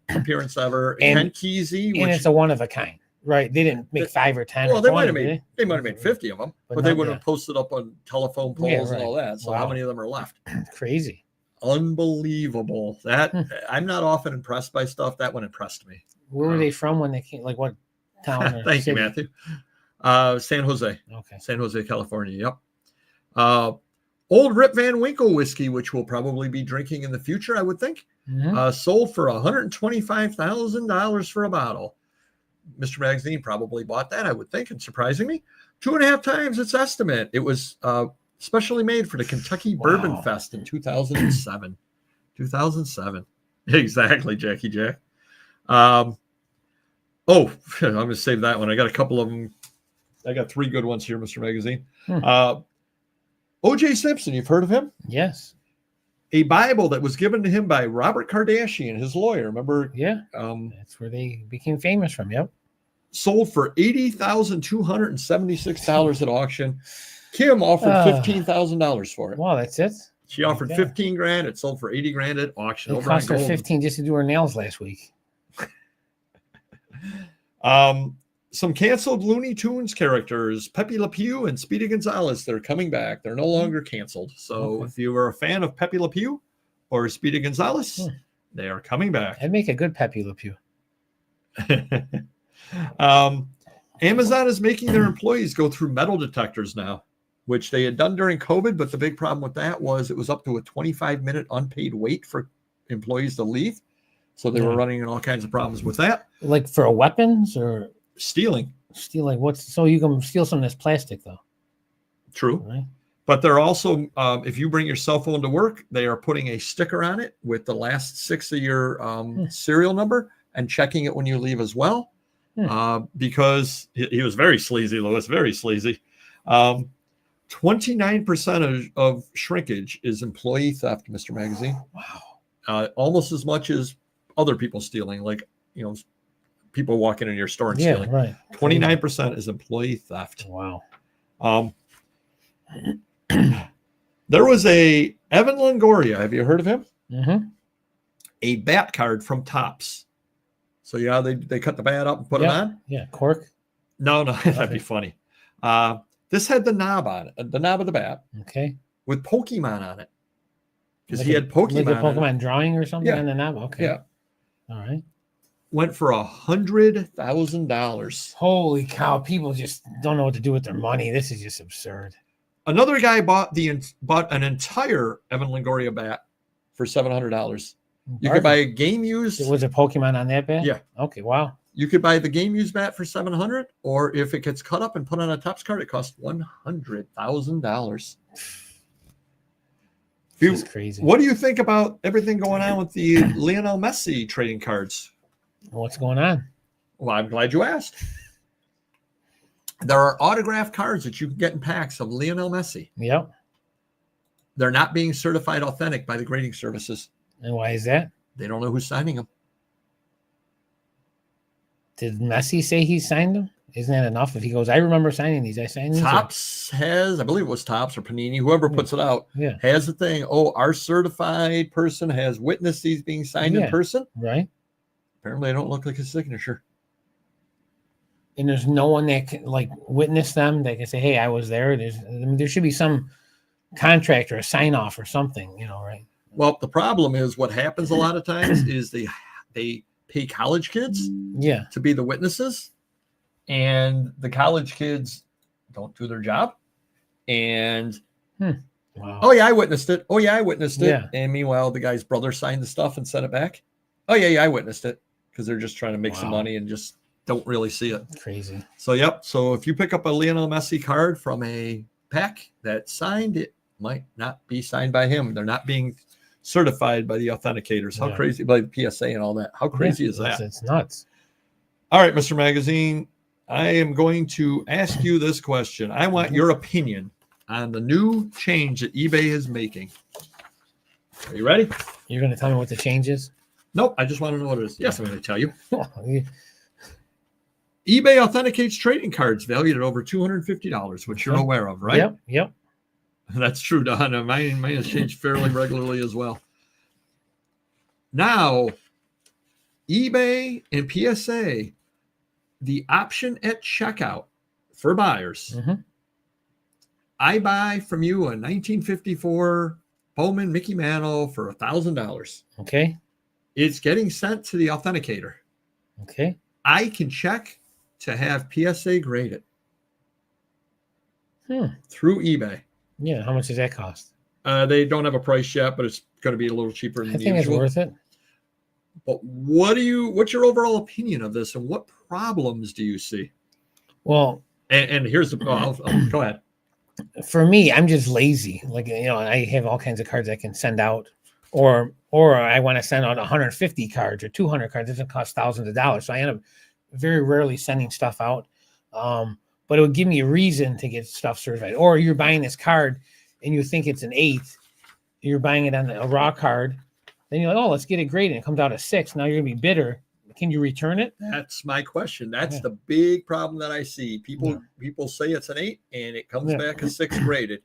appearance ever. And Ken Kesey. And it's a one of a kind. Right. They didn't make 5 or 10. Well, or they 20, might have made 50 of them, but they would have posted up on telephone poles and all that. So how many of them are left? Crazy. Unbelievable. That I'm not often impressed by stuff. That one impressed me. Where were they from when they came? Like what town? Thank you, Matthew. San Jose. Okay. San Jose, California. Yep. Old Rip Van Winkle whiskey, which we'll probably be drinking in the future, I would think. Sold for $125,000 for a bottle. Mr. Magazine probably bought that, I would think, and surprising me, 2.5 times its estimate. It was specially made for the Kentucky Bourbon Fest in 2007. 2007. Exactly, Jackie Jack. I'm going to save that one. I got a couple of them. I got 3 good ones here, Mr. Magazine. O.J. Simpson, you've heard of him? Yes. A Bible that was given to him by Robert Kardashian, his lawyer. Remember? Yeah. That's where they became famous from. Yep. Sold for $80,276 at auction. Kim offered $15,000 for it. Wow, that's it. She offered $15,000. It sold for $80,000 at auction. It cost her $15,000 just to do her nails last week. Some canceled Looney Tunes characters, Pepe Le Pew and Speedy Gonzales, they're coming back. They're no longer canceled. So if you were a fan of Pepe Le Pew or Speedy Gonzales, they are coming back. I'd make a good Pepe Le Pew. Amazon is making their employees go through metal detectors now, which they had done during COVID. But the big problem with that was it was up to a 25-minute unpaid wait for employees to leave. So they were running into all kinds of problems with that. Like for weapons or Stealing. steal, like what's, so you can steal something that's plastic though. True. Right. But they're also, if you bring your cell phone to work, they are putting a sticker on it with the last 6 of your serial number and checking it when you leave as well. Because he was very sleazy, Lewis, very sleazy. 29% of shrinkage is employee theft, Mr. Magazine. Wow. Almost as much as other people stealing, like, people walking in your store and stealing. Right. 29% is employee theft. Wow. There was a Evan Longoria. Have you heard of him? Mm-hmm. A bat card from Topps. So yeah, they cut the bat up and put it on. Yeah, cork. No, that'd be funny. This had the knob on it, the knob of the bat. Okay. With Pokemon on it, because like he had Pokemon. Like a Pokemon drawing or something on the knob. Okay. Yeah. All right. Went for $100,000. Holy cow! People just don't know what to do with their money. This is just absurd. Another guy bought an entire Evan Longoria bat for $700. You could buy a game used. Was it Pokemon on that bat? Yeah. Okay. Wow. You could buy the game used bat for $700, or if it gets cut up and put on a Topps card, it costs $100,000. This is crazy. What do you think about everything going on with the Lionel Messi trading cards? What's going on? Well, I'm glad you asked. There are autographed cards that you can get in packs of Lionel Messi. Yep. They're not being certified authentic by the grading services. And why is that? They don't know who's signing them. Did Messi say he signed them? Isn't that enough? If he goes, I remember signing these. I signed these. Topps has, I believe it was Topps or Panini, whoever puts it out, has the thing. Oh, our certified person has witnessed these being signed in person. Right. Apparently, they don't look like a signature. And there's no one that can like witness them. They can say, "Hey, I was there." There should be some contract or a sign off or something, right? Well, the problem is what happens a lot of times is they pay college kids to be the witnesses, and the college kids don't do their job. And wow. Oh yeah, I witnessed it. Oh yeah, I witnessed it. Yeah. And meanwhile, the guy's brother signed the stuff and sent it back. Oh yeah, I witnessed it, because they're just trying to make some money and just don't really see it. Crazy. So yep. So if you pick up a Lionel Messi card from a pack that's signed, it might not be signed by him. They're not being certified by the authenticators. How crazy, by the PSA and all that. How crazy is that? It's nuts. All right, Mr. Magazine, I am going to ask you this question. I want your opinion on the new change that eBay is making. Are you ready? You're going to tell me what the change is? Nope. I just want to know what it is. Yes, I'm going to tell you. eBay authenticates trading cards valued at over $250, which you're aware of, right? Yep. That's true, Don. Mine has changed fairly regularly as well. Now, eBay and PSA, the option at checkout for buyers. I buy from you a 1954 Bowman Mickey Mantle for $1,000. Okay. It's getting sent to the authenticator. Okay. I can check to have PSA graded through eBay. Yeah. How much does that cost? They don't have a price yet, but it's going to be a little cheaper than I think usual. it's worth it. But what's your overall opinion of this, and what problems do you see? Well, and here's the go ahead. For me, I'm just lazy. Like, I have all kinds of cards I can send out, or I want to send out 150 cards or 200 cards. It doesn't cost thousands of dollars. So I end up very rarely sending stuff out. But it would give me a reason to get stuff certified. Or you're buying this card and you think it's an 8. You're buying it on a raw card. Then you're like, oh, let's get it graded. It comes out a 6. Now you're going to be bitter. Can you return it? That's my question. That's the big problem that I see. People say it's an 8 and it comes back a 6 graded.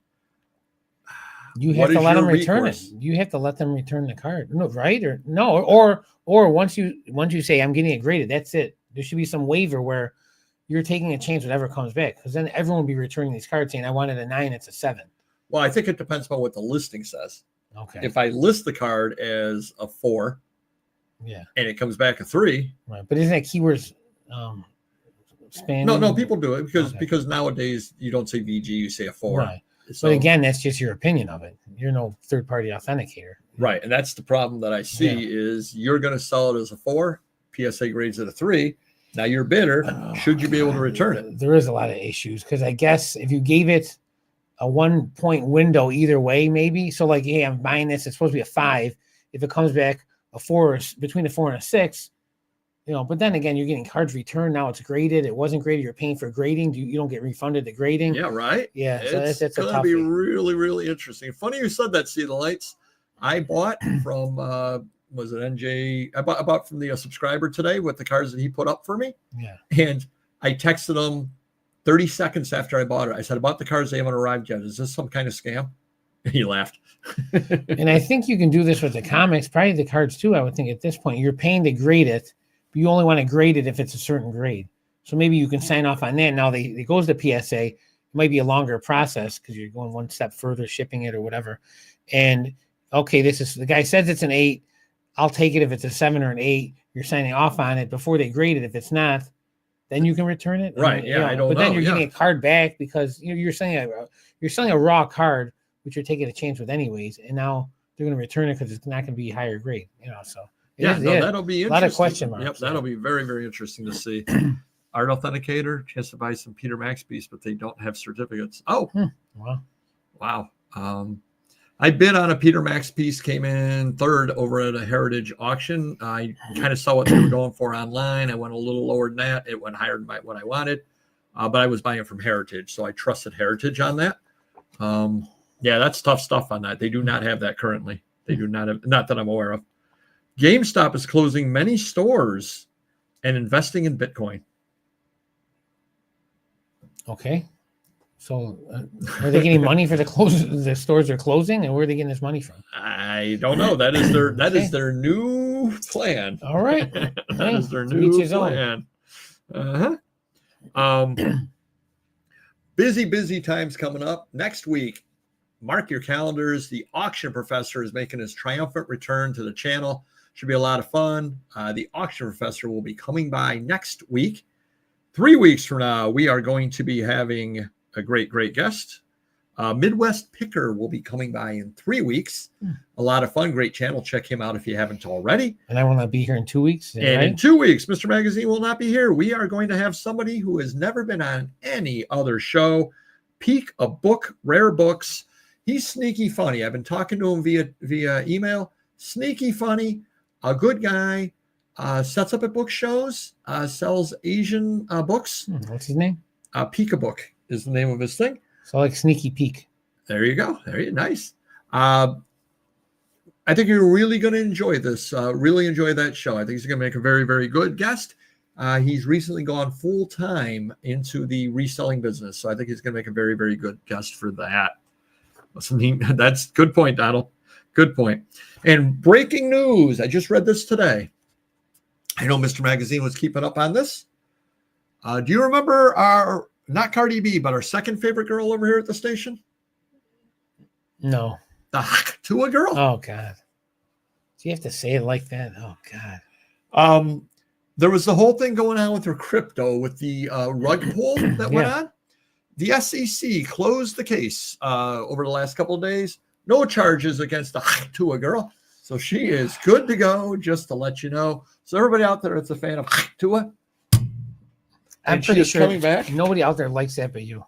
You have to let them return it. You have to let them return the card. No, right? Or no, or once you say I'm getting it graded, that's it. There should be some waiver where you're taking a chance whatever comes back, because then everyone will be returning these cards saying I wanted a 9, it's a 7. Well, I think it depends on what the listing says. Okay. If I list the card as a 4, and it comes back a 3, right? But isn't that keywords span? No, people do it because nowadays you don't say VG, you say a 4. Right. So, but again, that's just your opinion of it. You're no third-party authenticator. Right. And that's the problem that I see is you're going to sell it as a 4, PSA grades at a 3. Now you're bidder. Should you be able to return it? There is a lot of issues because I guess if you gave it a 1 point window either way, maybe. So like, hey, I'm buying this. It's supposed to be a 5. If it comes back a 4, between a 4 and a 6, but then again, you're getting cards returned. Now it's graded. It wasn't graded. You're paying for grading. You don't get refunded the grading. Yeah, right. Yeah, so that's going to be really, really interesting. Funny you said that. See the lights. I bought from was it NJ? I bought from the subscriber today with the cards that he put up for me. Yeah, and I texted him 30 seconds after I bought it. I said, "I bought the cards. They haven't arrived yet. Is this some kind of scam?" And he laughed. And I think you can do this with the comics, probably the cards too. I would think at this point you're paying to grade it. But you only want to grade it if it's a certain grade. So maybe you can sign off on that. Now it goes to PSA. It might be a longer process because you're going one step further, shipping it or whatever. And okay, the guy says it's an 8. I'll take it if it's a 7 or an 8. You're signing off on it before they grade it. If it's not, then you can return it. Right. Yeah. I don't know. But then you're getting a card back because you're selling a raw card, which you're taking a chance with anyways. And now they're going to return it because it's not going to be higher grade. So. That'll be interesting. A lot of question marks. Yep, that'll be very, very interesting to see. Art Authenticator, chance to buy some Peter Max piece, but they don't have certificates. Oh, wow. I bid on a Peter Max piece, came in 3rd over at a Heritage auction. I kind of saw what they were going for online. I went a little lower than that. It went higher than what I wanted, but I was buying it from Heritage, so I trusted Heritage on that. That's tough stuff on that. They do not have that currently. They do not have, not that I'm aware of. GameStop is closing many stores and investing in Bitcoin. Okay. So are they getting money for the stores they're closing, and where are they getting this money from? I don't know. That is is their new plan. All right. That is their new plan. Busy times coming up. Next week, mark your calendars. The Auction Professor is making his triumphant return to the channel. Should be a lot of fun. The Auction Professor will be coming by next week. 3 weeks from now, we are going to be having a great guest. Midwest Picker will be coming by in 3 weeks. A lot of fun. Great channel. Check him out if you haven't already. And I will not be here in 2 weeks. And right? In 2 weeks, Mr. Magazine will not be here. We are going to have somebody who has never been on any other show. Peek a Book, Rare Books. He's sneaky funny. I've been talking to him via email. Sneaky funny. A good guy, sets up at book shows, sells Asian books. What's his name? Peek a Book is the name of his thing. So like Sneaky Peek. There you go. Nice. I think you're really going to enjoy this. Really enjoy that show. I think he's going to make a very, very good guest. He's recently gone full time into the reselling business. So I think he's going to make a very, very good guest for that. That's good point, Donald. Good point. And breaking news. I just read this today. I know Mr. Magazine was keeping up on this. Do you remember our, not Cardi B, but our second favorite girl over here at the station? No. The Tua girl. Oh, God. Do you have to say it like that? Oh, God. There was the whole thing going on with her crypto with the rug pull that went on. The SEC closed the case over the last couple of days. No charges against the Tua girl. So she is good to go, just to let you know. So everybody out there that's a fan of Tua, I'm pretty sure coming back. Nobody out there likes that but you.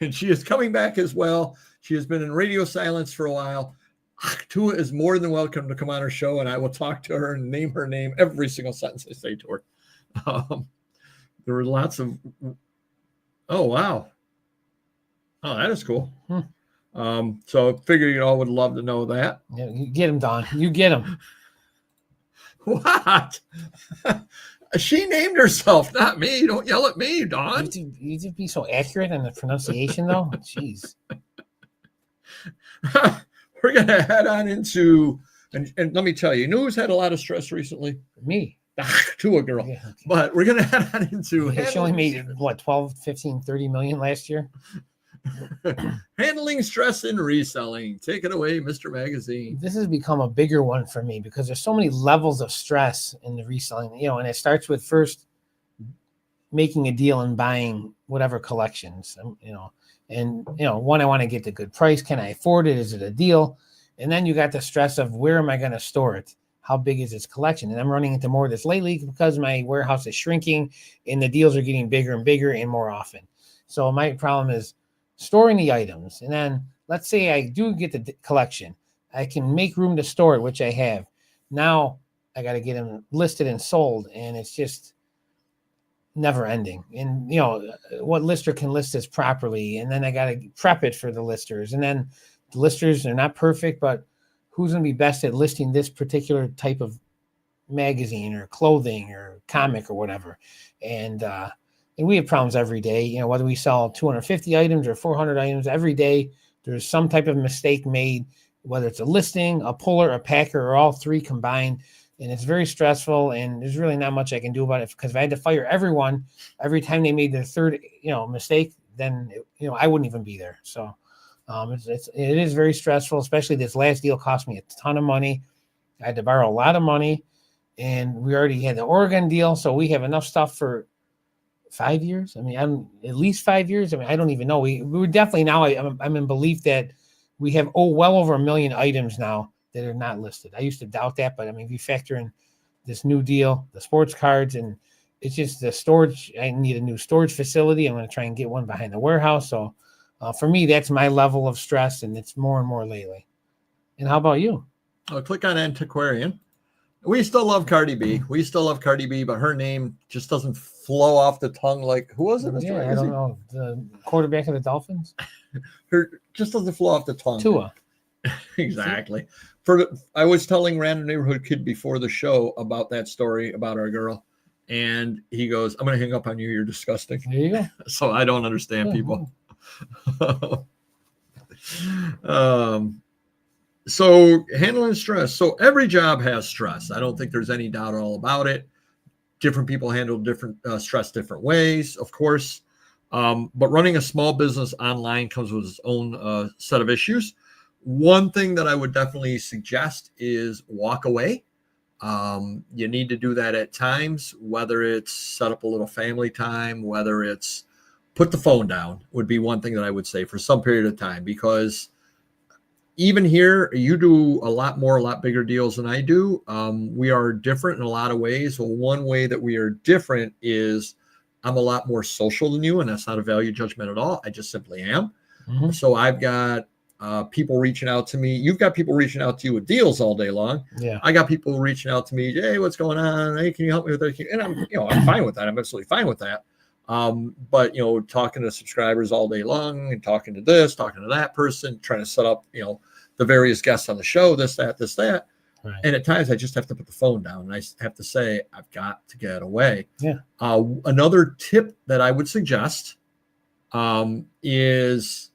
And she is coming back as well. She has been in radio silence for a while. Tua is more than welcome to come on our show, and I will talk to her and name her name every single sentence I say to her. There were lots of... Oh, wow. Oh, that is cool. So figure you all would love to know that. Yeah, you get him, Don. You get him. What? She named herself, not me. Don't yell at me, Don. You to be so accurate on the pronunciation, though. Jeez. We're going to head on into, and let me tell you who's had a lot of stress recently? Me. To a girl. Yeah, okay. But we're going to head on into. She only made, 12, 15, 30 million last year? Handling stress in reselling. Take it away, Mr. Magazine. This has become a bigger one for me because there's so many levels of stress in the reselling, and it starts with first making a deal and buying whatever collections, and one, I want to get the good price. Can I afford it? Is it a deal? And then you got the stress of where am I going to store it? How big is this collection? And I'm running into more of this lately because my warehouse is shrinking and the deals are getting bigger and bigger and more often. So my problem is storing the items. And then let's say I do get the collection. I can make room to store it, which I have. Now I got to get them listed and sold. And it's just never ending. And, you know, what lister can list this properly? And then I got to prep it for the listers. And then the listers are not perfect, but who's going to be best at listing this particular type of magazine or clothing or comic or whatever. And we have problems every day, you know, whether we sell 250 items or 400 items every day, there's some type of mistake made, whether it's a listing, a puller, a packer, or all three combined. And it's very stressful, and there's really not much I can do about it, because if I had to fire everyone every time they made their third, you know, mistake, then, you know, I wouldn't even be there. So it is very stressful, especially this last deal cost me a ton of money. I had to borrow a lot of money, and we already had the Oregon deal. So we have enough stuff for 5 years. I mean, I'm at least 5 years. I mean, I don't even know. We're definitely now, I'm in belief that we have, well over 1 million items now that are not listed. I used to doubt that, but I mean, if you factor in this new deal, the sports cards, and it's just the storage, I need a new storage facility. I'm going to try and get one behind the warehouse. So for me, that's my level of stress, and it's more and more lately. And how about you? I'll click on antiquarian. We still love Cardi B. But her name just doesn't flow off the tongue like, who was it, Mr. Yeah, Magazine? I don't know. The quarterback of the Dolphins? Her just doesn't flow off the tongue. Tua. Exactly. I was telling Random Neighborhood Kid before the show about that story about our girl, and he goes, I'm going to hang up on you. You're disgusting. There you go. So I don't understand people. So handling stress. So every job has stress. I don't think there's any doubt at all about it. Different people handle different stress different ways, of course. But running a small business online comes with its own set of issues. One thing that I would definitely suggest is walk away. You need to do that at times, whether it's set up a little family time, whether it's put the phone down, would be one thing that I would say for some period of time, because even here, you do a lot bigger deals than I do. We are different in a lot of ways. Well, one way that we are different is I'm a lot more social than you, and that's not a value judgment at all. I just simply am. Mm-hmm. So I've got people reaching out to me. You've got people reaching out to you with deals all day long. Yeah. I got people reaching out to me. Hey, what's going on? Hey, can you help me with that? And I'm fine with that. I'm absolutely fine with that. But talking to subscribers all day long and talking to this, talking to that person, trying to set up, the various guests on the show, this, that. Right. And at times I just have to put the phone down and I have to say, I've got to get away. Yeah. Another tip that I would suggest is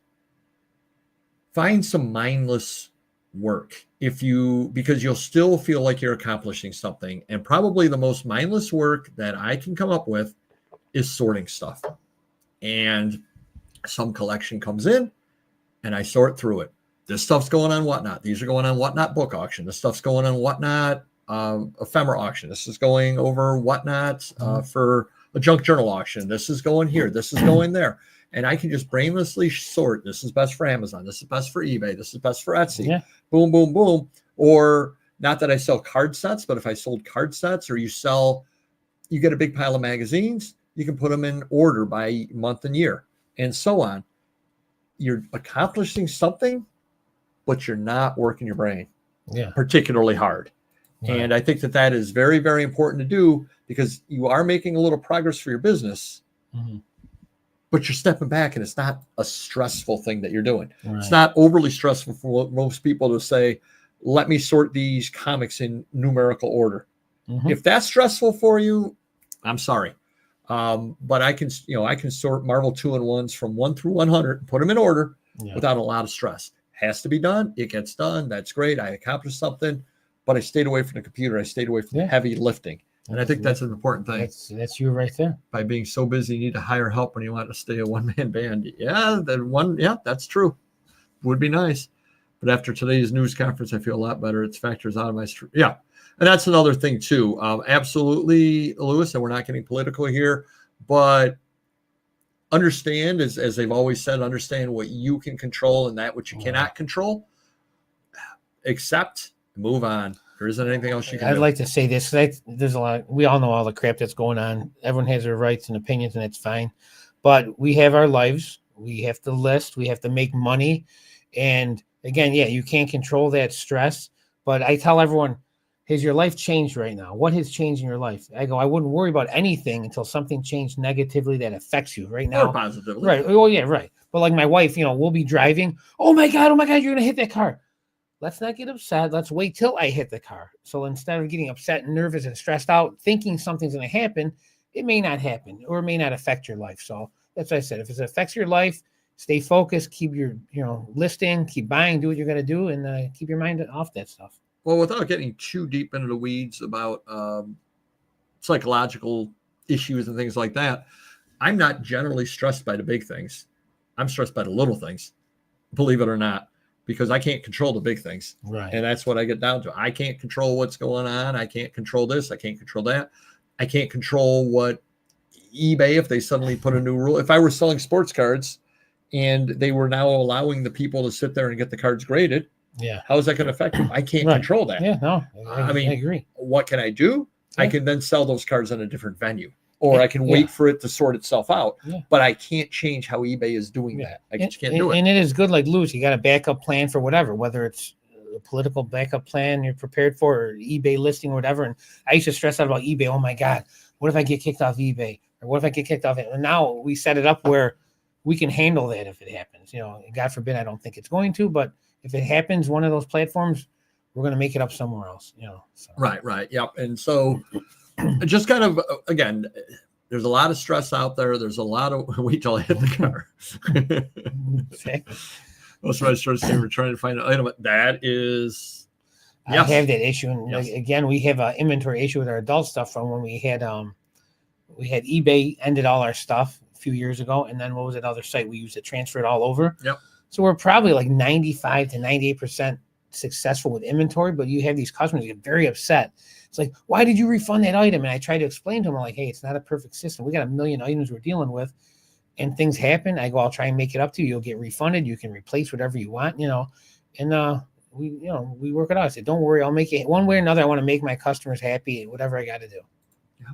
find some mindless work because you'll still feel like you're accomplishing something. And probably the most mindless work that I can come up with is sorting stuff. And some collection comes in and I sort through it. This stuff's going on Whatnot. These are going on Whatnot book auction. This stuff's going on Whatnot ephemera auction. This is going over Whatnot for a junk journal auction. This is going here. This is going there. And I can just brainlessly sort. This is best for Amazon. This is best for eBay. This is best for Etsy. Yeah. Boom, boom, boom. Or not that I sell card sets, but if I sold card sets, or you get a big pile of magazines, you can put them in order by month and year and so on. You're accomplishing something, but you're not working your brain particularly hard. Right. And I think that is very, very important to do, because you are making a little progress for your business, but you're stepping back and it's not a stressful thing that you're doing. Right. It's not overly stressful for most people to say, let me sort these comics in numerical order. If that's stressful for you, I'm sorry. But I can sort Marvel 2-in-1s from 1 through 100 and put them in order without a lot of stress. Has to be done. It gets done. That's great. I accomplished something, but I stayed away from the computer. I stayed away from the heavy lifting. And I think that's an important thing. That's you right there. By being so busy, you need to hire help when you want to stay a one-man band. That's true. Would be nice. But after today's news conference, I feel a lot better. It factors out of my stress. Yeah. And that's another thing too. Absolutely, Lewis, and we're not getting political here, but understand, as they've always said, understand what you can control and that which you cannot control. accept, move on. There isn't anything else you can I'd do. like to say this. There's a lot. We all know all the crap that's going on. Everyone has their rights and opinions, and it's fine. But we have our lives. We have to list. We have to make money. And again, yeah, you can't control that stress. But I tell everyone, has your life changed right now? What has changed in your life? I go, I wouldn't worry about anything until something changed negatively that affects you right now. Or positively. Right. Oh, yeah, right. But like my wife, we'll be driving. Oh my God, you're going to hit that car. Let's not get upset. Let's wait till I hit the car. So instead of getting upset and nervous and stressed out, thinking something's going to happen, it may not happen or it may not affect your life. So that's what I said. If it affects your life, stay focused, keep your, listing, keep buying, do what you're going to do, and keep your mind off that stuff. Well, without getting too deep into the weeds about psychological issues and things like that, I'm not generally stressed by the big things. I'm stressed by the little things, believe it or not, because I can't control the big things. Right. And that's what I get down to. I can't control what's going on. I can't control this. I can't control that. I can't control what eBay, if they suddenly put a new rule. If I were selling sports cards and they were now allowing the people to sit there and get the cards graded, yeah, how is that going to affect you? I can't control that. Yeah, no, I mean, I agree. What can I do? Yeah. I can then sell those cards in a different venue, or I can wait for it to sort itself out. Yeah. But I can't change how eBay is doing that. I just can't do it. And it is good, like Louis, you got a backup plan for whatever, whether it's a political backup plan you're prepared for, or eBay listing or whatever. And I used to stress out about eBay. Oh my God, what if I get kicked off eBay? Or what if I get kicked off it? And now we set it up where we can handle that if it happens. God forbid, I don't think it's going to, but if it happens, one of those platforms, we're going to make it up somewhere else, So. Right. Yep. And so just kind of, again, there's a lot of stress out there. There's a lot of, wait till I hit the car. Exactly. Most of my stores say we're trying to find an item. That is, yes. I have that issue. And yes. Again, we have an inventory issue with our adult stuff from when we had eBay ended all our stuff a few years ago. And then what was that other site we used to transfer it all over? Yep. So we're probably like 95 to 98% successful with inventory, but you have these customers get very upset. It's like, why did you refund that item? And I try to explain to them, like, hey, it's not a perfect system. We got a million items we're dealing with, and things happen. I go, I'll try and make it up to you. You'll get refunded. You can replace whatever you want, and we work it out. I said, don't worry, I'll make it one way or another. I want to make my customers happy, whatever I got to do. Yeah.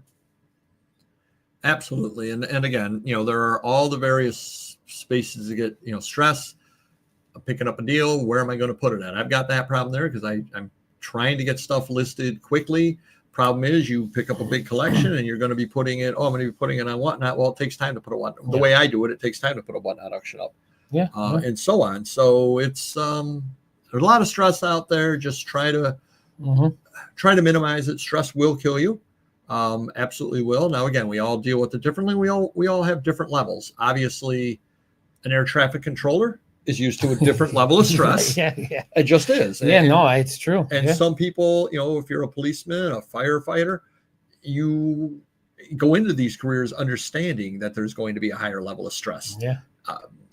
Absolutely. And again, there are all the various spaces to get, stress. I'm picking up a deal. Where am I going to put it at? I've got that problem there because I'm trying to get stuff listed quickly. Problem is, you pick up a big collection and you're going to be putting it. Oh, I'm going to be putting it on whatnot. Well, it takes time to put a whatnot. The way I do it, it takes time to put a whatnot auction up. Yeah. And so on. So it's there's a lot of stress out there. Just try to minimize it. Stress will kill you. Absolutely will. Now, again, we all deal with it differently. We all have different levels. Obviously, an air traffic controller is used to a different level of stress. Yeah. It just is. It's true. And some people, if you're a policeman, a firefighter, you go into these careers understanding that there's going to be a higher level of stress. Yeah.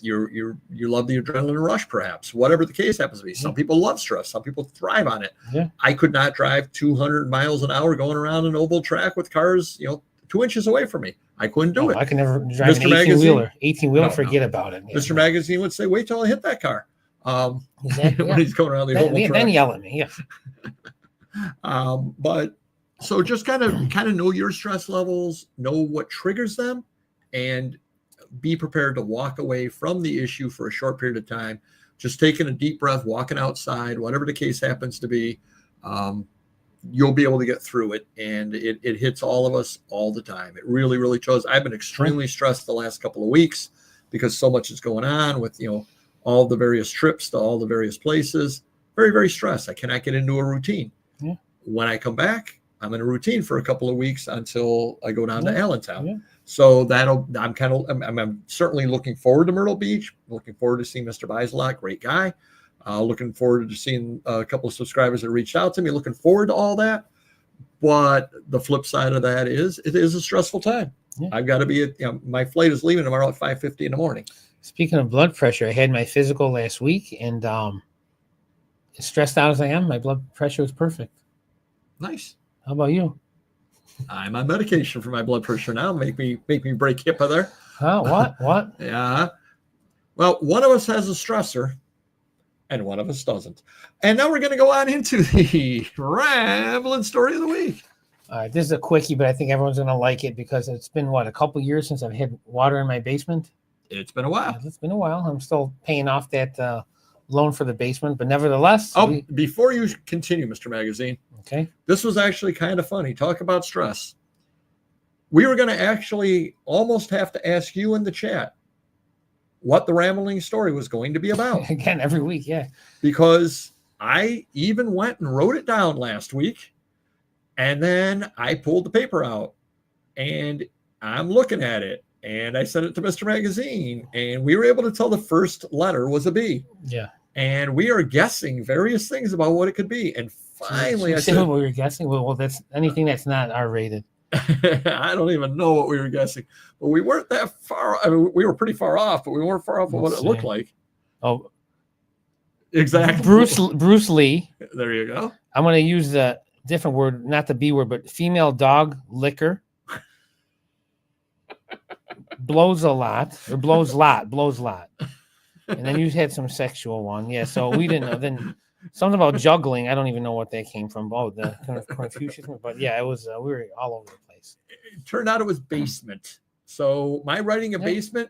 You love the adrenaline rush, perhaps, whatever the case happens to be. Some people love stress. Some people thrive on it. Yeah. I could not drive 200 miles an hour going around an oval track with cars, 2 inches away from me. I couldn't do it. I can never drive an 18-wheeler. 18-wheeler, forget about it. Mr. Magazine would say, wait till I hit that car. Exactly, when he's going around the oval track. Then yell at me, But so just kind of know your stress levels, know what triggers them, and be prepared to walk away from the issue for a short period of time. Just taking a deep breath, walking outside, whatever the case happens to be. You'll be able to get through it, and it hits all of us all the time. It really, really does. I've been extremely stressed the last couple of weeks because so much is going on with, all the various trips to all the various places. Very, very stressed. I cannot get into a routine. Yeah. When I come back, I'm in a routine for a couple of weeks until I go down to Allentown. Yeah. So I'm certainly looking forward to Myrtle Beach. Looking forward to seeing Mr. Biselot, great guy. Looking forward to seeing a couple of subscribers that reached out to me. Looking forward to all that. But the flip side of that is it is a stressful time. Yeah. I've got to be my flight is leaving tomorrow at 5:50 in the morning. Speaking of blood pressure, I had my physical last week, and as stressed out as I am, my blood pressure was perfect. Nice. How about you? I'm on medication for my blood pressure now. Make me break HIPAA there. What? Yeah. Well, one of us has a stressor, and one of us doesn't. And now we're going to go on into the rambling story of the week. All right, this is a quickie, but I think everyone's going to like it because it's been, a couple years since I've had water in my basement? It's been a while. It's been a while. I'm still paying off that loan for the basement, but nevertheless. Before you continue, Mr. Magazine, okay, this was actually kind of funny. Talk about stress. We were going to actually almost have to ask you in the chat what the rambling story was going to be about. Again, every week, yeah. Because I even went and wrote it down last week, and then I pulled the paper out, and I'm looking at it, and I sent it to Mr. Magazine, and we were able to tell the first letter was a B. Yeah. And we are guessing various things about what it could be. And finally, I said, what we were guessing. Well, that's anything that's not R-rated. I don't even know what we were guessing, but we weren't that far. I mean, we were pretty far off, but we weren't far off of what it looked like. Oh, exactly. Bruce Lee. There you go. I'm going to use the different word, not the B word, but female dog liquor. blows a lot. And then you had some sexual one. Yeah, so we didn't know. Then something about juggling. I don't even know what that came from. Oh, the kind of Confucius. But yeah, it was, we were all over the place. It turned out it was basement. So my writing a basement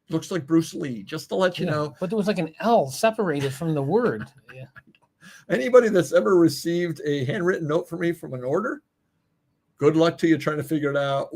looks like Bruce Lee, just to let you know. But there was like an L separated from the word. Yeah. Anybody that's ever received a handwritten note from me from an order, good luck to you trying to figure it out.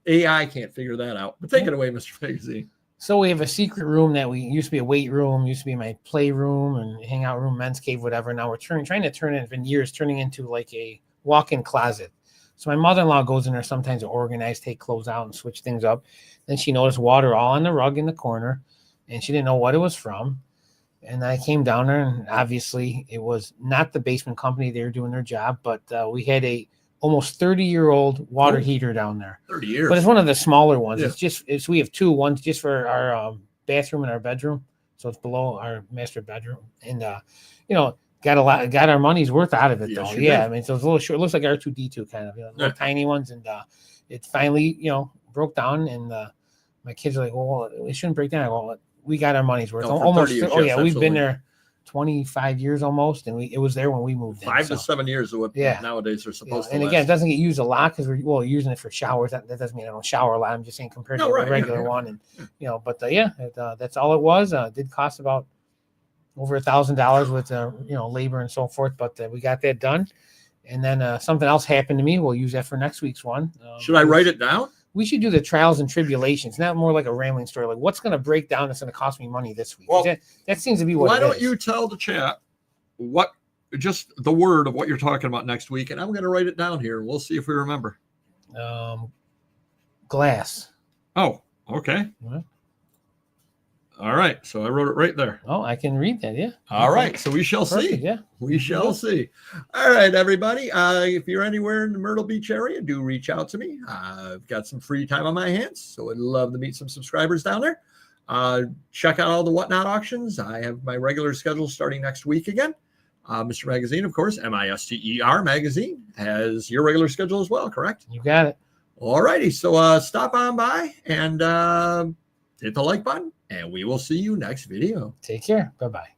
AI can't figure that out. But take it away, Mr. Magazine. So we have a secret room that we used to be a weight room, used to be my playroom and hangout room, men's cave, whatever. Now we're trying to turn it, in years, turning into like a walk-in closet. So my mother-in-law goes in there sometimes to organize, take clothes out and switch things up. Then she noticed water all on the rug in the corner, and she didn't know what it was from. And I came down there, and obviously it was not the basement company. They were doing their job, but we had a almost 30-year-old water heater down there. 30 years. But it's one of the smaller ones. Yeah. We have two. One's just for our bathroom and our bedroom. So it's below our master bedroom. And, got our money's worth out of it, though. Yeah, I mean, so it's a little short. It looks like R2-D2 kind of, little tiny ones. And it finally, broke down. And my kids are like, well, it shouldn't break down. I go, well, we got our money's worth. Almost. Years, we've absolutely. Been there 25 years almost, and it was there when we moved in. 5 to 7 years of what nowadays are supposed to and last. again, it doesn't get used a lot because we're using it for showers. That doesn't mean I don't shower a lot. I'm just saying compared to a regular one. And but that's all it was. Did cost about over $1,000 with labor and so forth, but we got that done. And then something else happened to me. We'll use that for next week's one. Should I write it down? We should do the trials and tribulations, not more like a rambling story. Like what's going to break down that's going to cost me money this week? Well, that seems to be what. Why don't you tell the chat just the word of what you're talking about next week, and I'm going to write it down here. We'll see if we remember. Glass. Oh, okay. All right. So I wrote it right there. Oh, I can read that. Yeah. All right. So we shall see. Yeah. We shall see. All right, everybody. If you're anywhere in the Myrtle Beach area, do reach out to me. I've got some free time on my hands, so I'd love to meet some subscribers down there. Check out all the Whatnot auctions. I have my regular schedule starting next week again. Mr. Magazine, of course, MISTER Magazine has your regular schedule as well, correct? You got it. All righty. So stop on by and hit the like button, and we will see you next video. Take care. Bye-bye.